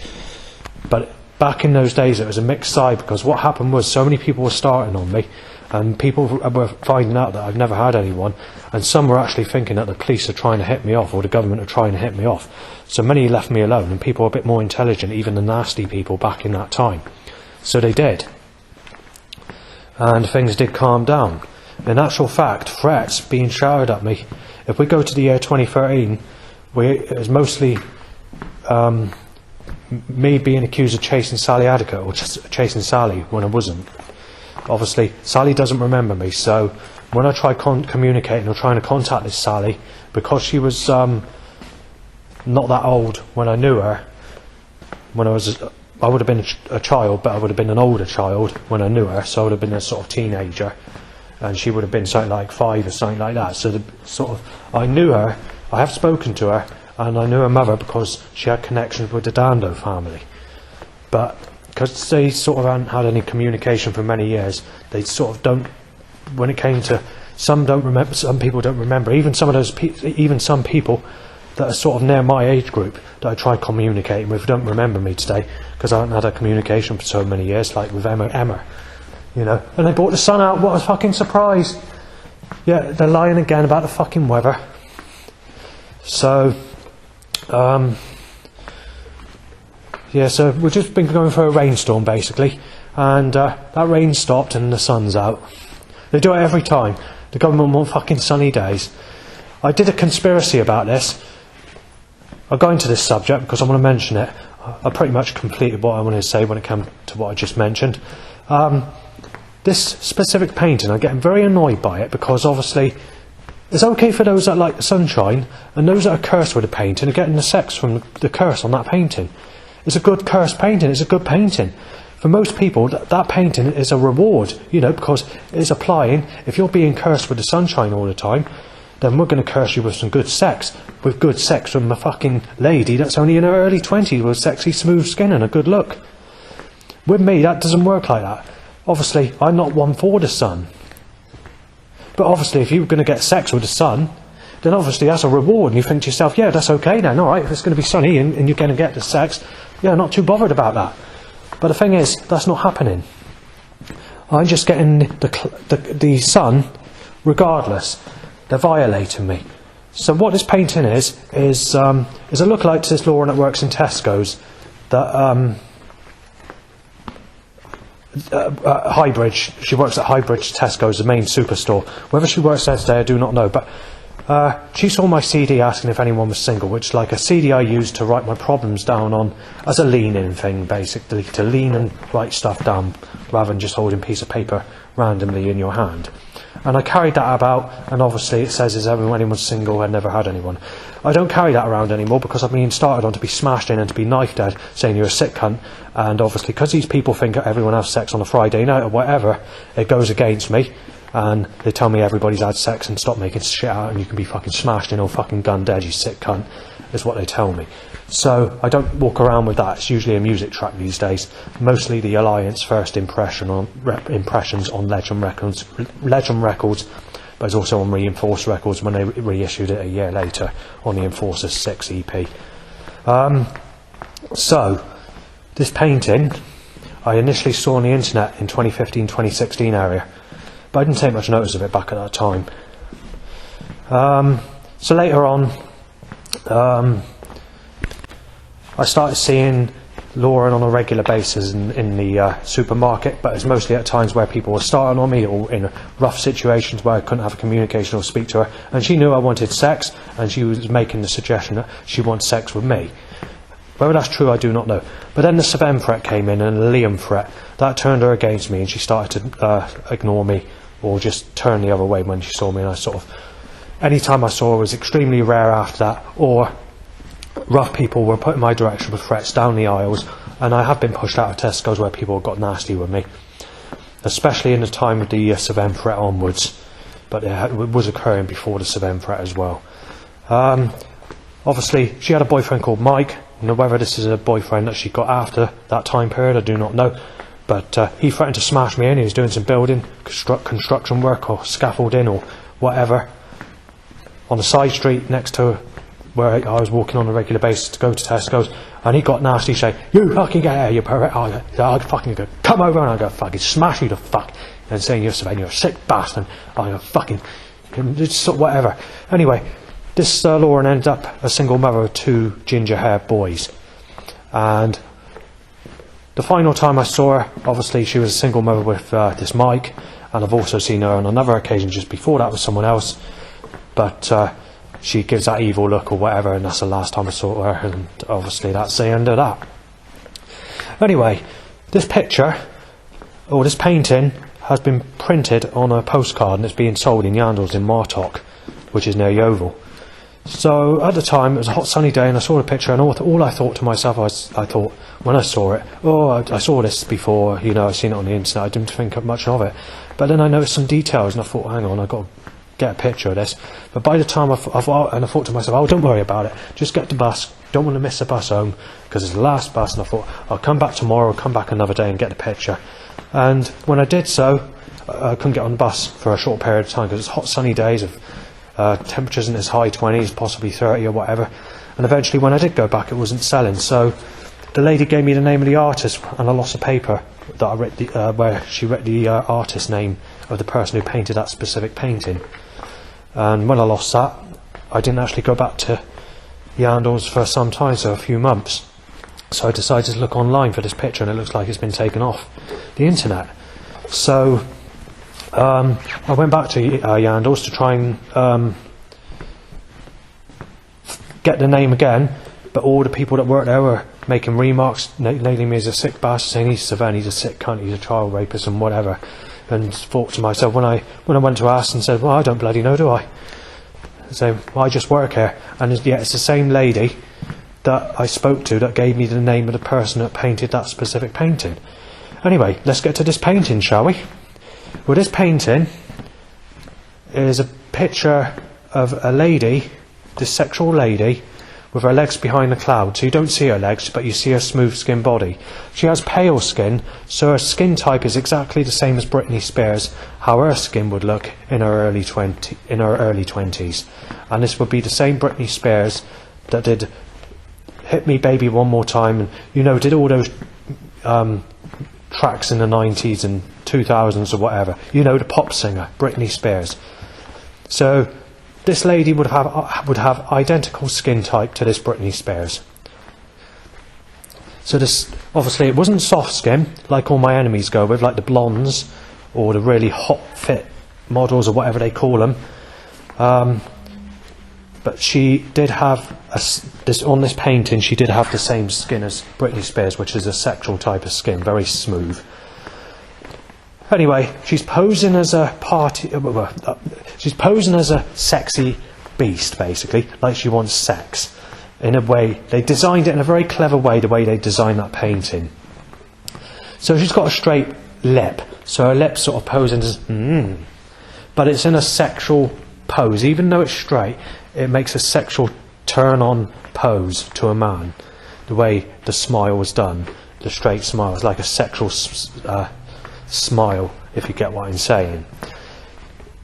But back in those days it was a mixed side, because what happened was so many people were starting on me, and people were finding out that I've never had anyone, and some were actually thinking that the police are trying to hit me off, or the government are trying to hit me off. So many left me alone, and people were a bit more intelligent, even the nasty people back in that time. So they did, and things did calm down. In actual fact, threats being shouted at me, if we go to the year 2013, it was mostly me being accused of chasing Sally Adicott, or chasing Sally when I wasn't. Obviously Sally doesn't remember me, so when I try communicating or trying to contact this Sally, because she was not that old when I knew her, I would have been a child, but I would have been an older child when I knew her, so I would have been a sort of teenager, and she would have been something like 5 or something like that. So I knew her, I have spoken to her, and I knew her mother because she had connections with the Dando family. But because they sort of hadn't had any communication for many years, they sort of don't, when it came to, some don't remember, some people don't remember, even some people that are sort of near my age group that I tried communicating with don't remember me today, because I haven't had a communication for so many years, like with Emma, you know. And they brought the sun out, what a fucking surprise. Yeah, they're lying again about the fucking weather. So yeah, so we've just been going for a rainstorm basically, and that rain stopped and the sun's out. They do it every time. The government want fucking sunny days. I did a conspiracy about this. I'll go into this subject because I want to mention it. I pretty much completed what I wanted to say when it came to what I just mentioned. This specific painting, I'm getting very annoyed by it, because obviously it's okay for those that like the sunshine, and those that are cursed with the painting are getting the sex from the curse on that painting. It's a good cursed painting, it's a good painting. For most people, that painting is a reward, you know, because it's applying. If you're being cursed with the sunshine all the time, then we're going to curse you with some good sex. With good sex from a fucking lady that's only in her early 20s with sexy smooth skin and a good look. With me, that doesn't work like that. Obviously, I'm not one for the sun. But obviously, if you're going to get sex with the sun, then obviously that's a reward, and you think to yourself, yeah, that's okay then, alright, if it's going to be sunny and you're going to get the sex, yeah, not too bothered about that. But the thing is, that's not happening. I'm just getting the sun regardless. They're violating me. So what this painting is a lookalike to this Lauren that works in Tesco's, that Highbridge. She works at Highbridge Tesco's, the main superstore. Whether she works there today, I do not know. But she saw my CD asking if anyone was single, which is like a CD I use to write my problems down on as a lean-in thing, basically, to lean and write stuff down rather than just holding a piece of paper randomly in your hand. And I carried that about, and obviously it says, is anyone single? I've never had anyone. I don't carry that around anymore because I've been started on to be smashed in and to be knife dead, saying you're a sick cunt. And obviously, because these people think everyone has sex on a Friday night or whatever, it goes against me. And they tell me everybody's had sex and stop making shit out and you can be fucking smashed in or fucking gun dead, you sick cunt, is what they tell me. So I don't walk around with that. It's usually a music track these days. Mostly the Alliance first impressions on Legend Records, but it's also on Reinforced Records when they reissued it a year later on the Enforcer 6 EP. So this painting I initially saw on the internet in 2015-2016 area, but I didn't take much notice of it back at that time. So later on, I started seeing Lauren on a regular basis in the supermarket, but it's mostly at times where people were starting on me or in rough situations where I couldn't have a communication or speak to her, and she knew I wanted sex, and she was making the suggestion that she wants sex with me. Whether that's true, I do not know. But then the Savem threat came in, and the Liam threat. That turned her against me, and she started to ignore me or just turn the other way when she saw me, and I sort of... Any time I saw her was extremely rare after that, or rough people were put in my direction with threats down the aisles, and I have been pushed out of Tesco's where people got nasty with me, especially in the time of the Savem threat onwards, but it was occurring before the Savem threat as well. Obviously, she had a boyfriend called Mike. Whether this is a boyfriend that she got after that time period, I do not know. But he threatened to smash me in. He was doing some building, construction work or scaffolding or whatever on the side street next to where I was walking on a regular basis to go to Tesco's, and he got nasty, saying, "You fucking get out, you pervert! I'll fucking go, come over and I'm going to fucking smash you to fuck," and saying you're a sick bastard, I'm going to fucking, just whatever. Anyway, this Lauren ended up a single mother of 2 ginger-haired boys, and the final time I saw her, obviously she was a single mother with this Mike, and I've also seen her on another occasion just before that with someone else, but she gives that evil look or whatever, and that's the last time I saw her, and obviously that's the end of that. Anyway, this picture, or this painting, has been printed on a postcard and it's being sold in Yandles in Martock, which is near Yeovil. So at the time it was a hot sunny day and I saw the picture, and all I thought to myself was, I thought when I saw it, I saw this before, I've seen it on the internet, I didn't think much of it, but then I noticed some details and I thought, hang on, I've got to get a picture of this. But by the time I thought to myself, oh, don't worry about it, just get the bus, don't want to miss the bus home because it's the last bus, and I thought I'll come back tomorrow, come back another day and get the picture. And when I did so, I couldn't get on the bus for a short period of time because it's hot sunny days of temperatures in as high 20s, possibly 30 or whatever, and eventually when I did go back it wasn't selling. So the lady gave me the name of the artist, and I lost a paper that I read where she read the artist name of the person who painted that specific painting. And when I lost that, I didn't actually go back to Yandles for some time, so a few months. So I decided to look online for this picture, and it looks like it's been taken off the internet. So I went back to Yandles to try and get the name again, but all the people that worked there were making remarks, nailing me as a sick bastard, saying he's Savem, he's a sick cunt, he's a child rapist and whatever. And thought to myself, when I went to ask and said, well, I don't bloody know, do I? So I just work here, and yet it's the same lady that I spoke to that gave me the name of the person that painted that specific painting. Anyway, let's get to this painting, shall we? Well, this painting is a picture of a lady, this sexual lady, with her legs behind the cloud, so you don't see her legs, but you see her smooth skin body. She has pale skin, so her skin type is exactly the same as Britney Spears, how her skin would look in her early 20s. And this would be the same Britney Spears that did Hit Me Baby One More Time, and, you know, did all those tracks in the 90s and 2000s or whatever. You know, the pop singer, Britney Spears. So this lady would have identical skin type to this Britney Spears. So this, obviously, it wasn't soft skin like all my enemies go with, like the blondes or the really hot fit models or whatever they call them. But she did have on this painting. She did have the same skin as Britney Spears, which is a sexual type of skin, very smooth. Anyway, she's posing as a she's posing as a sexy beast, basically, like she wants sex. In a way, they designed it in a very clever way, the way they designed that painting. So she's got a straight lip, so her lip's sort of posing as but it's in a sexual pose. Even though it's straight, it makes a sexual turn-on pose to a man. The way the smile was done, the straight smile, is like a sexual smile, if you get what I'm saying.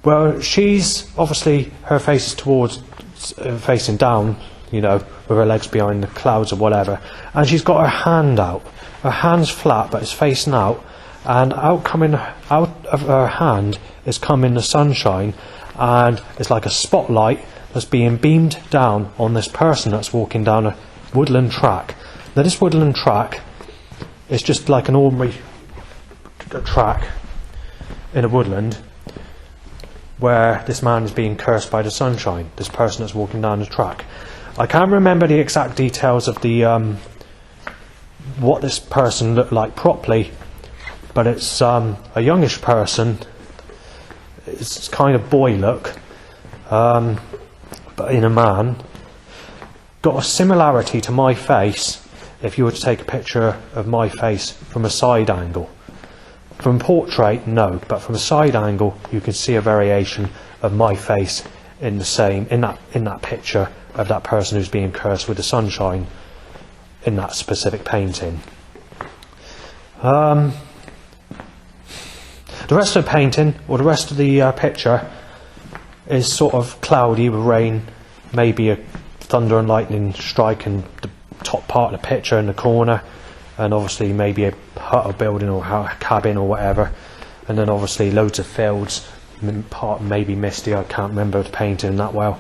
Well, she's obviously, her face is towards facing down, you know, with her legs behind the clouds or whatever, and she's got her hand out. Her hand's flat, but it's facing out, and out of her hand is coming the sunshine, and it's like a spotlight that's being beamed down on this person that's walking down a woodland track. Now, this woodland track is just like an ordinary track in a woodland where this man is being cursed by the sunshine, this person that's walking down the track. I can't remember the exact details of the what this person looked like properly, but it's a youngish person. It's kind of boy look, but in a man. Got a similarity to my face if you were to take a picture of my face from a side angle. From portrait, no, but from a side angle you can see a variation of my face in that picture of that person who's being cursed with the sunshine in that specific painting. The rest of the painting, or the rest of the picture, is sort of cloudy with rain, maybe a thunder and lightning striking the top part of the picture in the corner, and obviously maybe a hut or building or a cabin or whatever, and then obviously loads of fields, part maybe misty, I can't remember the painting that well.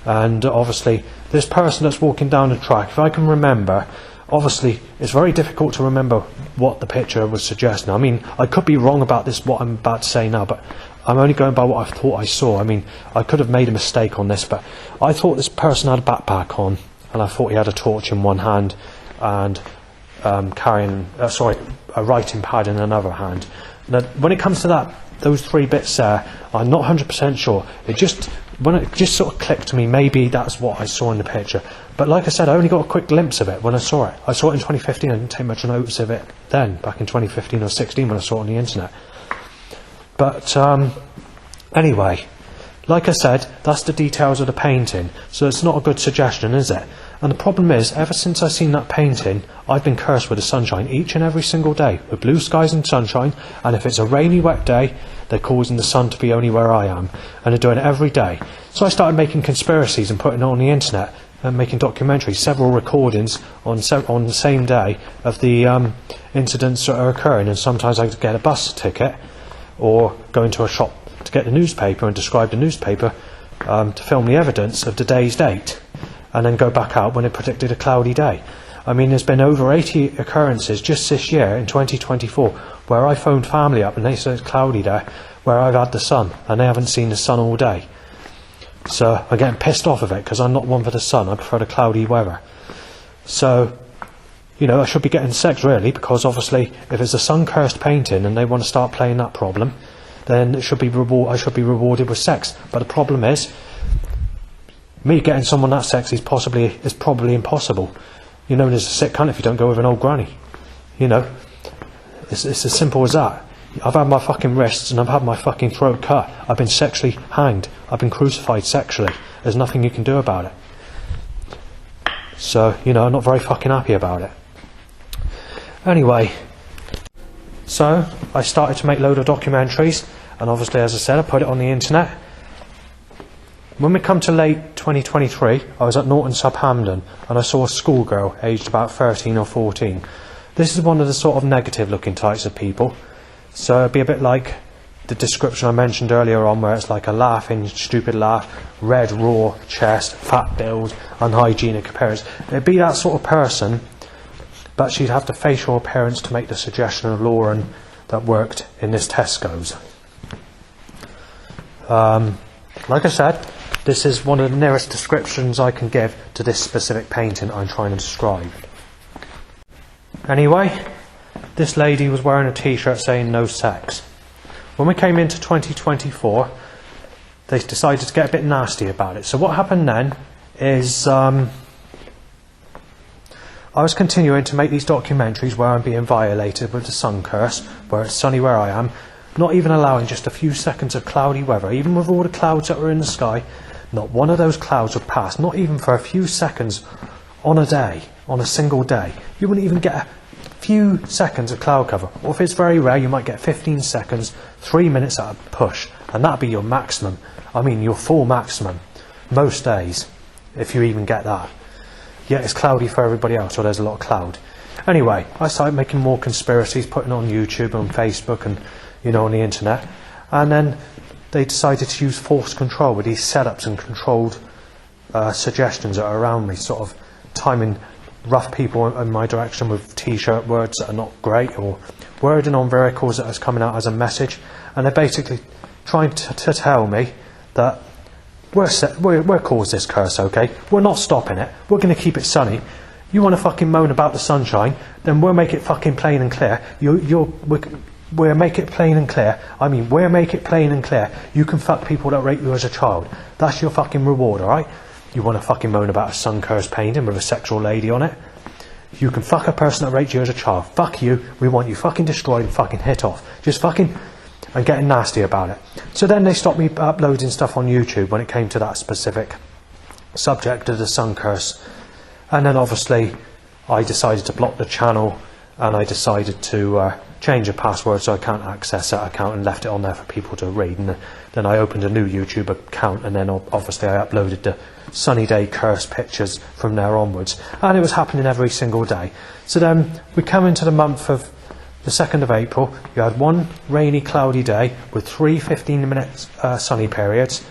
And obviously this person that's walking down the track, if I can remember, obviously it's very difficult to remember what the picture was suggesting. I mean, I could be wrong about this, what I'm about to say now, but I'm only going by what I thought I saw. I mean, I could have made a mistake on this, but I thought this person had a backpack on, and I thought he had a torch in one hand and carrying a writing pad in another hand. Now, when it comes to those three bits there, I'm not 100% sure. It just sort of clicked to me, maybe that's what I saw in the picture. But like I said, I only got a quick glimpse of it when I saw it. I saw it in 2015, I didn't take much notice of it then, back in 2015 or 16 when I saw it on the internet. But anyway, like I said, that's the details of the painting, so it's not a good suggestion, is it? And the problem is, ever since I've seen that painting, I've been cursed with the sunshine each and every single day, with blue skies and sunshine, and if it's a rainy, wet day, they're causing the sun to be only where I am, and they're doing it every day. So I started making conspiracies and putting it on the internet, and making documentaries, several recordings on the same day of the incidents that are occurring, and sometimes I get a bus ticket, or go into a shop to get the newspaper and describe the newspaper to film the evidence of the day's date, and then go back out when it predicted a cloudy day. I mean, there's been over 80 occurrences just this year in 2024 where I phoned family up and they said it's cloudy there, where I've had the sun and they haven't seen the sun all day. So I'm getting pissed off of it because I'm not one for the sun. I prefer the cloudy weather. So, you know, I should be getting sex really, because obviously if it's a sun-cursed painting and they want to start playing that problem, then it should be I should be rewarded with sex. But the problem is, me getting someone that sexy is probably impossible. You're known as a sick cunt if you don't go with an old granny. You know, it's as simple as that. I've had my fucking wrists and I've had my fucking throat cut. I've been sexually hanged. I've been crucified sexually. There's nothing you can do about it. So, you know, I'm not very fucking happy about it. Anyway, so I started to make a load of documentaries, and obviously, as I said, I put it on the internet. When we come to late 2023, I was at Norton sub Hamden, and I saw a schoolgirl aged about 13 or 14. This is one of the sort of negative looking types of people. So it'd be a bit like the description I mentioned earlier on, where it's like a laughing, stupid laugh, red, raw chest, fat build, unhygienic appearance. It'd be that sort of person, but she'd have the facial appearance to make the suggestion of Lauren that worked in this Tesco's. Like I said, this is one of the nearest descriptions I can give to this specific painting I'm trying to describe. Anyway, this lady was wearing a t-shirt saying no sex. When we came into 2024, they decided to get a bit nasty about it. So what happened then is I was continuing to make these documentaries where I'm being violated with the sun curse, where it's sunny where I am, not even allowing just a few seconds of cloudy weather. Even with all the clouds that were in the sky, not one of those clouds would pass, not even for a few seconds on a day, on a single day. You wouldn't even get a few seconds of cloud cover. Or if it's very rare, you might get 15 seconds, 3 minutes at a push, and that'd be your maximum. I mean, your full maximum, most days, if you even get that. Yet it's cloudy for everybody else, or there's a lot of cloud. Anyway, I started making more conspiracies, putting on YouTube and Facebook and, you know, on the internet. And then they decided to use force control with these setups and controlled suggestions that are around me, sort of timing rough people in my direction with t-shirt words that are not great, or wording on vehicles that is coming out as a message. And they're basically trying to tell me that we're caused this curse, okay? We're not stopping it. We're going to keep it sunny. You want to fucking moan about the sunshine, then we'll make it fucking plain and clear. We'll make it plain and clear. I mean, we'll make it plain and clear. You can fuck people that rape you as a child. That's your fucking reward, alright? You want to fucking moan about a sun cursed painting with a sexual lady on it? You can fuck a person that raped you as a child. Fuck you. We want you fucking destroyed and fucking hit off. Just fucking... and getting nasty about it. So then they stopped me uploading stuff on YouTube when it came to that specific subject of the sun curse. And then obviously I decided to block the channel, and I decided to change a password so I can't access that account, and left it on there for people to read. And then I opened a new YouTube account, and then obviously I uploaded the sunny day curse pictures from there onwards. And it was happening every single day. So then we come into the month of the 2nd of April. You had one rainy, cloudy day with 3 15-minute sunny periods,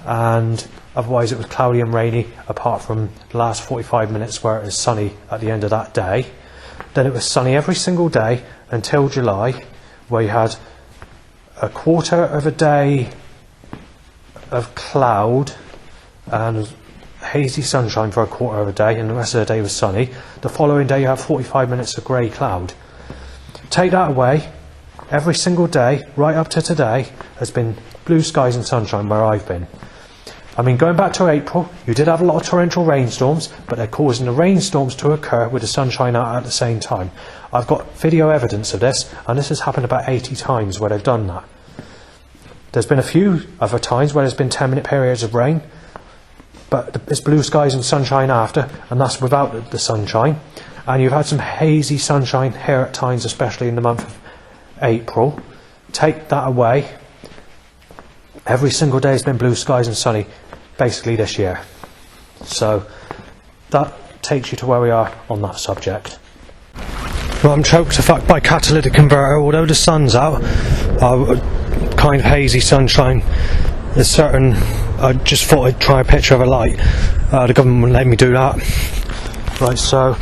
and otherwise it was cloudy and rainy apart from the last 45 minutes where it was sunny at the end of that day. Then it was sunny every single day until July, where you had a quarter of a day of cloud and hazy sunshine for a quarter of a day, and the rest of the day was sunny. The following day you have 45 minutes of grey cloud. Take that away, every single day, right up to today, has been blue skies and sunshine where I've been. I mean, going back to April, you did have a lot of torrential rainstorms, but they're causing the rainstorms to occur with the sunshine out at the same time. I've got video evidence of this, and this has happened about 80 times where they've done that. There's been a few other times where there's been 10-minute periods of rain, but it's blue skies and sunshine after, and that's without the sunshine. And you've had some hazy sunshine here at times, especially in the month of April. Take that away, every single day has been blue skies and sunny, basically this year. So that takes you to where we are on that subject. Well, I'm choked to fuck by catalytic converter. Although the sun's out, kind of hazy sunshine. There's certain... I just thought I'd try a picture of a light. The government wouldn't let me do that. Right, so...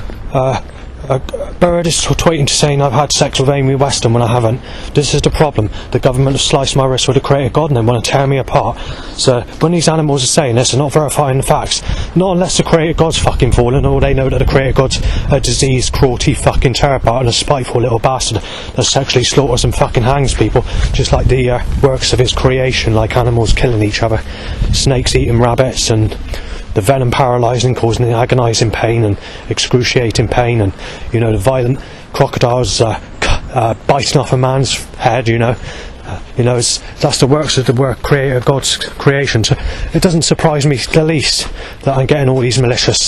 Bird is tweeting to saying I've had sex with Amy Weston when I haven't. This is the problem. The government has sliced my wrist with a creator god and they want to tear me apart. So when these animals are saying this, they're not verifying the facts. Not unless the creator god's fucking fallen, or they know that the creator god's a diseased, cruelty fucking terror part and a spiteful little bastard that sexually slaughters and fucking hangs people, just like the works of his creation, like animals killing each other, snakes eating rabbits, and the venom paralysing, causing agonising pain and excruciating pain, and, you know, the violent crocodiles biting off a man's head, you know. That's the works of the creator God's creation. So it doesn't surprise me the least that I'm getting all these malicious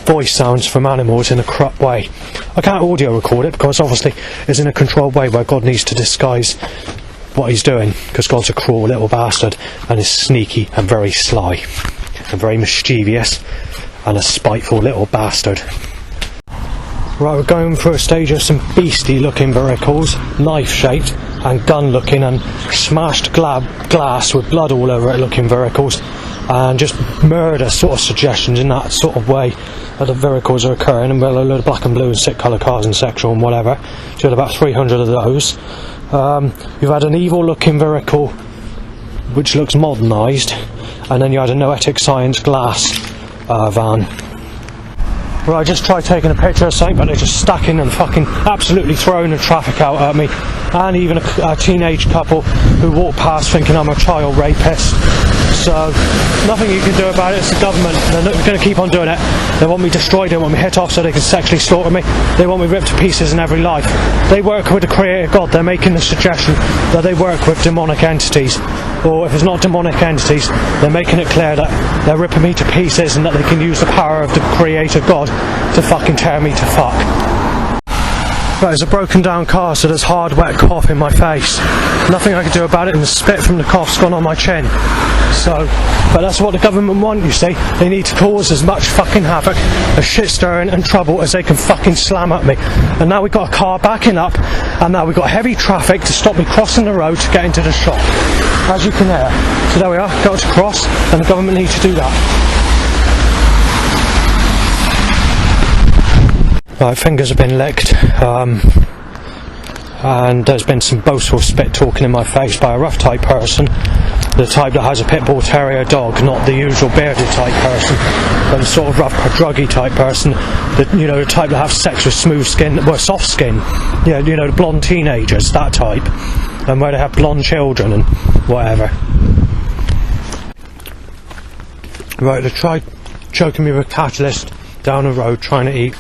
voice sounds from animals in a corrupt way. I can't audio record it because obviously it's in a controlled way where God needs to disguise what he's doing, because God's a cruel little bastard and is sneaky and very sly and very mischievous and a spiteful little bastard. Right, we're going through a stage of some beastly looking vehicles, knife shaped and gun looking and smashed glass with blood all over it looking vehicles, and just murder sort of suggestions in that sort of way that the vehicles are occurring, and well, a load of black and blue and sick colour cars and sexual and whatever. So you had about 300 of those. You've had an evil looking vehicle which looks modernised, and then you had a Noetic Science glass van. Right, I just tried taking a picture of something, but they're just stacking and fucking absolutely throwing the traffic out at me, and even a teenage couple who walked past thinking I'm a child rapist. So nothing you can do about it. It's the government. They're going to keep on doing it. They want me destroyed. They want me hit off so they can sexually slaughter me. They want me ripped to pieces in every life. They work with the Creator God. They're making the suggestion that they work with demonic entities, or if it's not demonic entities, they're making it clear that they're ripping me to pieces and that they can use the power of the Creator God to fucking tear me to fuck. Right, there's a broken down car, so there's hard wet cough in my face. Nothing I can do about it, and the spit from the cough's gone on my chin. So, but that's what the government want, you see. They need to cause as much fucking havoc, as shit stirring and trouble as they can fucking slam at me. And now we've got a car backing up, and now we've got heavy traffic to stop me crossing the road to get into the shop, as you can hear. So there we are, got to cross, and the government need to do that. My fingers have been licked, and there's been some boastful spit talking in my face by a rough type person, the type that has a pit bull terrier dog, not the usual bearded type person, but a sort of rough druggy type person, the type that have sex with smooth skin, well, soft skin, yeah, the blonde teenagers, that type, and where they have blonde children and whatever. Right, they tried choking me with catalyst down the road trying to eat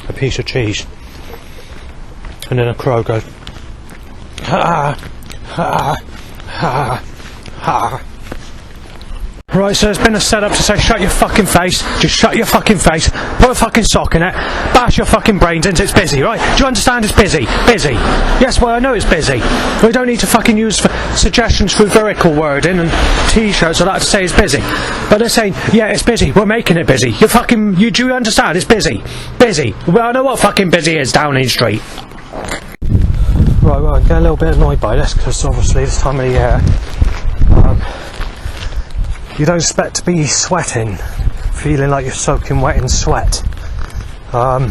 a piece of cheese, and then a crow goes, ha ha ha ha. Right, so there's been a setup to say shut your fucking face, just shut your fucking face, put a fucking sock in it, bash your fucking brains into it's busy, right? Do you understand it's busy? Busy. Yes, well I know it's busy. We don't need to fucking use suggestions through vehicle wording and t-shirts or that to say it's busy. But they're saying, yeah, it's busy, we're making it busy. Do you understand? It's busy. Busy. Well, I know what fucking busy is, Downing Street. Right, well I get a little bit annoyed by this, because obviously this time of the year, you don't expect to be sweating, feeling like you're soaking wet in sweat. I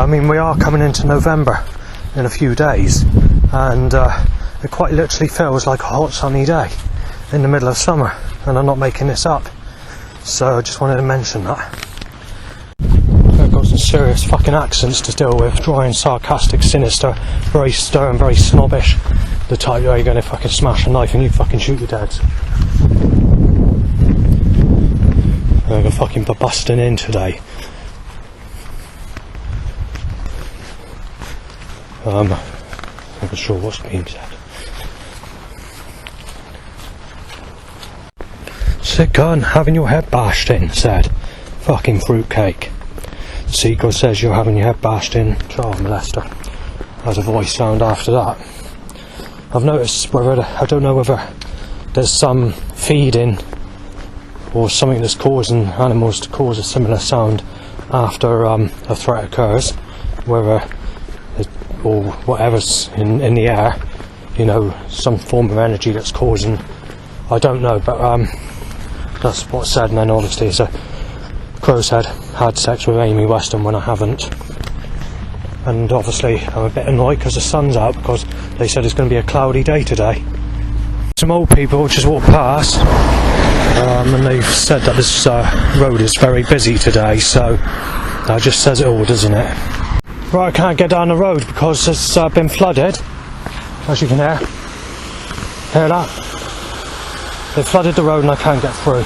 mean, we are coming into November in a few days, and it quite literally feels like a hot sunny day in the middle of summer, and I'm not making this up. So I just wanted to mention that. I've got some serious fucking accents to deal with, dry and sarcastic, sinister, very stern, very snobbish. The type where you're going to fucking smash a knife and you fucking shoot your dads. I'm going fucking busting in today. I'm not sure what's being said. Sick gun, having your head bashed in, said. Fucking fruitcake. Seagull says you're having your head bashed in, child molester. Has a voice sound after that. I've noticed I don't know whether there's some feeding or something that's causing animals to cause a similar sound after a threat occurs, whether or whatever's in the air, some form of energy that's causing, I don't know, but that's what's said. And then obviously it's a crow's head had sex with Amy Weston when I haven't. And obviously I'm a bit annoyed because the sun's out, because they said it's going to be a cloudy day today. Some old people just walked past, and they've said that this road is very busy today, so that just says it all, doesn't it? Right, I can't get down the road because it's been flooded, as you can hear. Hear that? They flooded the road and I can't get through.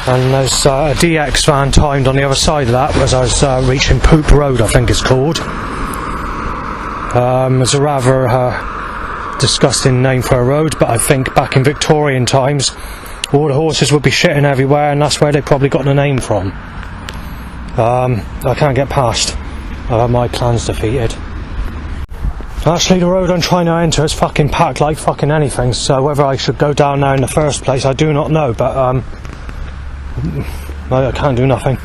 And there's a DX van timed on the other side of that as I was reaching Poop Road, I think it's called. It's a rather disgusting name for a road, but I think back in Victorian times all the horses would be shitting everywhere, and that's where they probably got the name from. I can't get past. I've had my plans defeated. Actually, the road I'm trying to enter is fucking packed like fucking anything, so whether I should go down there in the first place, I do not know, but I can't do nothing.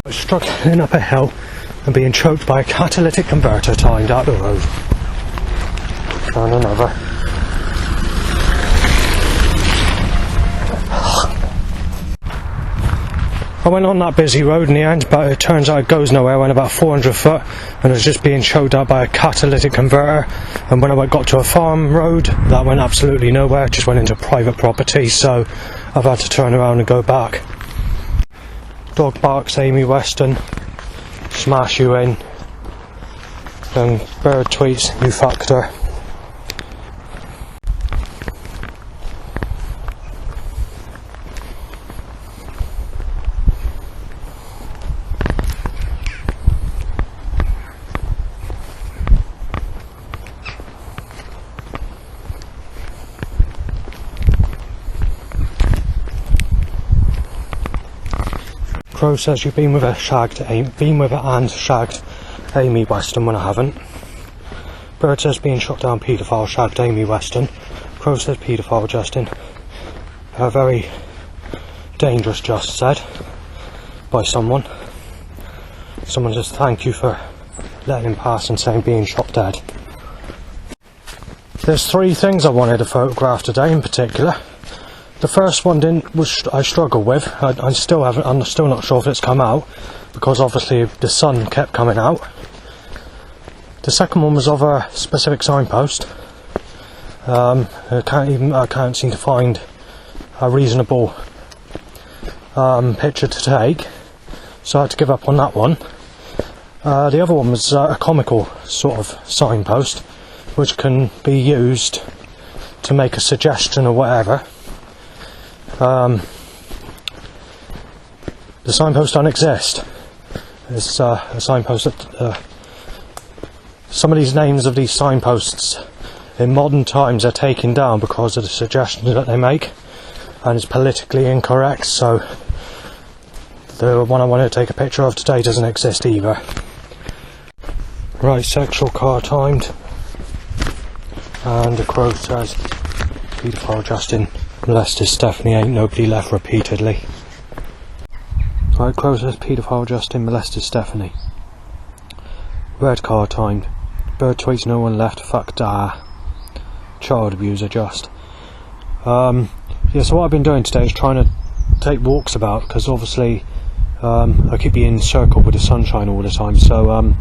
I'm struggling up a hill and being choked by a catalytic converter timed out the road. And another. I went on that busy road in the end, but it turns out it goes nowhere. I went about 400 foot and I was just being choked out by a catalytic converter. And when I got to a farm road, that went absolutely nowhere. It just went into private property, so I've had to turn around and go back. Dog barks, Amy Weston, smash you in. And bird tweets, you fucked her. Crow says you've been with her and shagged Amy Weston when I haven't. Bird says being shot down paedophile shagged Amy Weston. Crow says paedophile Justin. Very dangerous, just said by someone. Someone says thank you for letting him pass and saying being shot dead. There's 3 things I wanted to photograph today in particular. The first one I struggled with. I'm still not sure if it's come out because obviously the sun kept coming out. The second one was of a specific signpost. I can't seem to find a reasonable picture to take, so I had to give up on that one. The other one was a comical sort of signpost, which can be used to make a suggestion or whatever. The signpost don't exist. It's a signpost that some of these names of these signposts in modern times are taken down because of the suggestions that they make, and it's politically incorrect, so the one I wanted to take a picture of today doesn't exist either. Right, sexual car timed, and the Crow says paedophile Justin molested Stephanie, ain't nobody left repeatedly. Right, Crow says paedophile Justin molested Stephanie. Red car timed. Bird tweets no one left, fuck da. Child abuser just. Yeah, so what I've been doing today is trying to take walks about, because obviously I keep being encircled with the sunshine all the time, so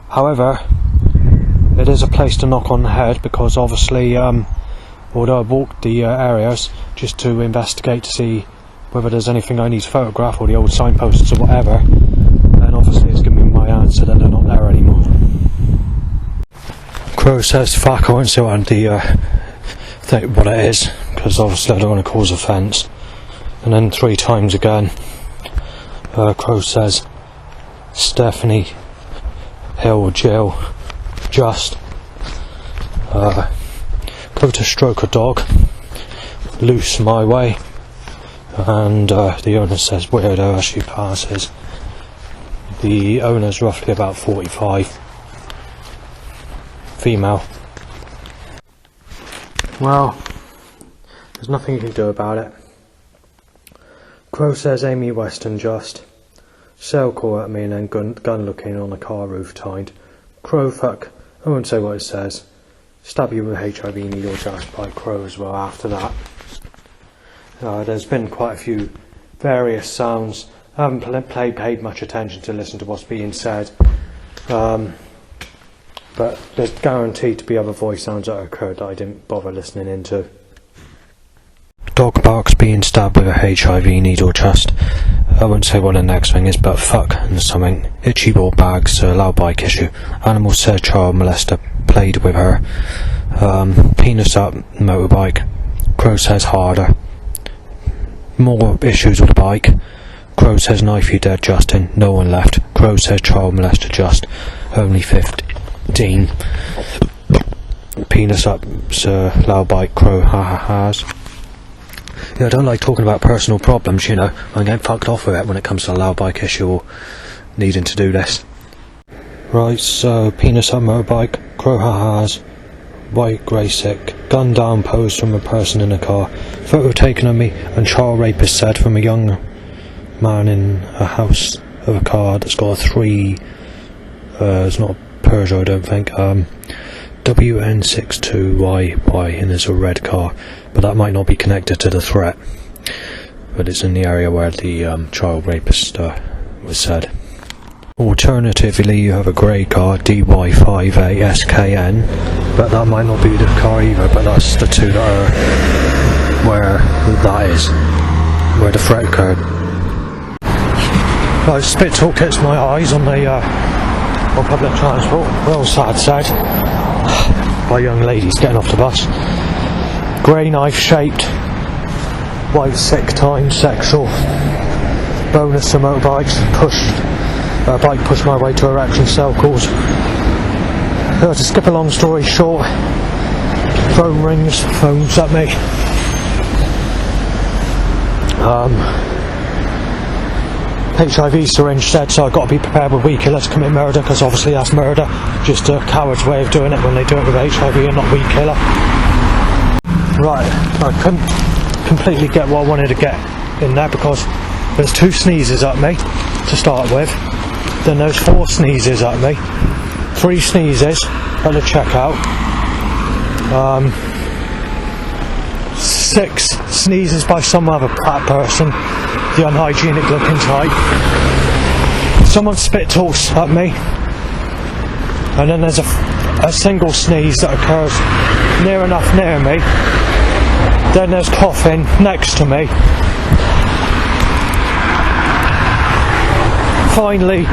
however, it is a place to knock on the head, because obviously although I walked the areas just to investigate to see whether there's anything I need to photograph or the old signposts or whatever, and obviously it's given me my answer that they're not there anymore. Crow says fuck, I won't say what it is, because obviously I don't want to cause offence. And then 3 times again, Crow says Stephanie Hill Jill just go to stroke a dog loose my way, and the owner says weirdo as she passes. The owner's roughly about 45, female. Well, there's nothing you can do about it. Crow says Amy Weston just cell call at me and then gun looking on a car roof tied. Crow fuck, I won't say what it says. Stab you with HIV needle just by Crow as well after that. There's been quite a few various sounds. I haven't paid much attention to listen to what's being said, but there's guaranteed to be other voice sounds that occurred that I didn't bother listening into. Dog barks being stabbed with a HIV needle just. I won't say what the next thing is, but fuck and something. Itchy ball bags, loud bike issue. Animal said child molester played with her. Penis up, motorbike. Crow says harder. More issues with the bike. Crow says knife you dead Justin, no one left. Crow says child molester just, only 15. Penis up, sir, loud bike, crow, ha ha ha's. Yeah, I don't like talking about personal problems, you know. I'm getting fucked off with it when it comes to a loud bike issue or needing to do this. Right, so, penis up motorbike, crow ha ha's, white grey sick, gun down posed from a person in a car, photo taken of me and child rapist said from a young man in a house of a car that's got a 3, it's not a Peugeot I don't think, WN62YY, and there's a red car, but that might not be connected to the threat, but it's in the area where the child rapist was said. Alternatively, you have a grey car, DY58SKN, but that might not be the car either, but that's the two that are where that is, where the threat occurred. Right, spit talk hits my eyes on the on public transport, real sad sight. By young ladies getting off the bus. Grey knife shaped, white sick time, sexual. Bonus to motorbikes, bike pushed my way to erection cell calls. To skip a long story short, phone rings, phones at me. HIV syringe said, so I've got to be prepared with weed killer to commit murder, because obviously that's murder, just a coward's way of doing it when they do it with HIV and not weed killer. Right, I couldn't completely get what I wanted to get in there, because there's 2 sneezes at me to start with, then there's 4 sneezes at me, 3 sneezes at the checkout, 6 sneezes by some other person, the unhygienic looking type. Someone spit talks at me, and then there's a single sneeze that occurs near enough near me. Then there's coughing next to me. Finally,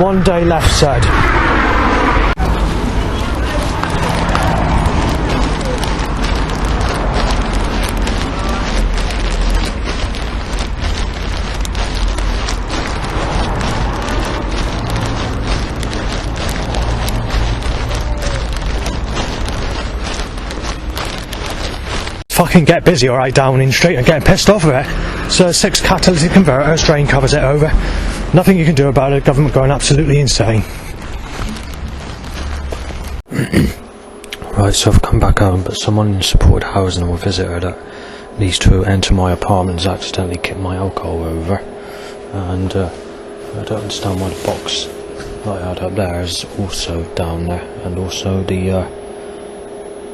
1 day left said. Fucking get busy, alright, Downing Street. I'm getting pissed off with it. So 6 catalytic converters, drain covers it over. Nothing you can do about it, government going absolutely insane. Right, so I've come back home, but someone in supported housing or visitor that needs to enter my apartment has accidentally kicked my alcohol over. And I don't understand why the box that I had up there is also down there. And also the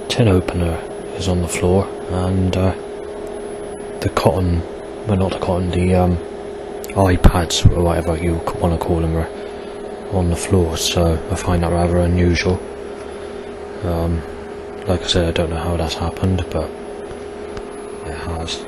tin opener is on the floor, and the cotton, well not the cotton, the iPads or whatever you want to call them are on the floor, so I find that rather unusual. Like I said, I don't know how that's happened, but it has.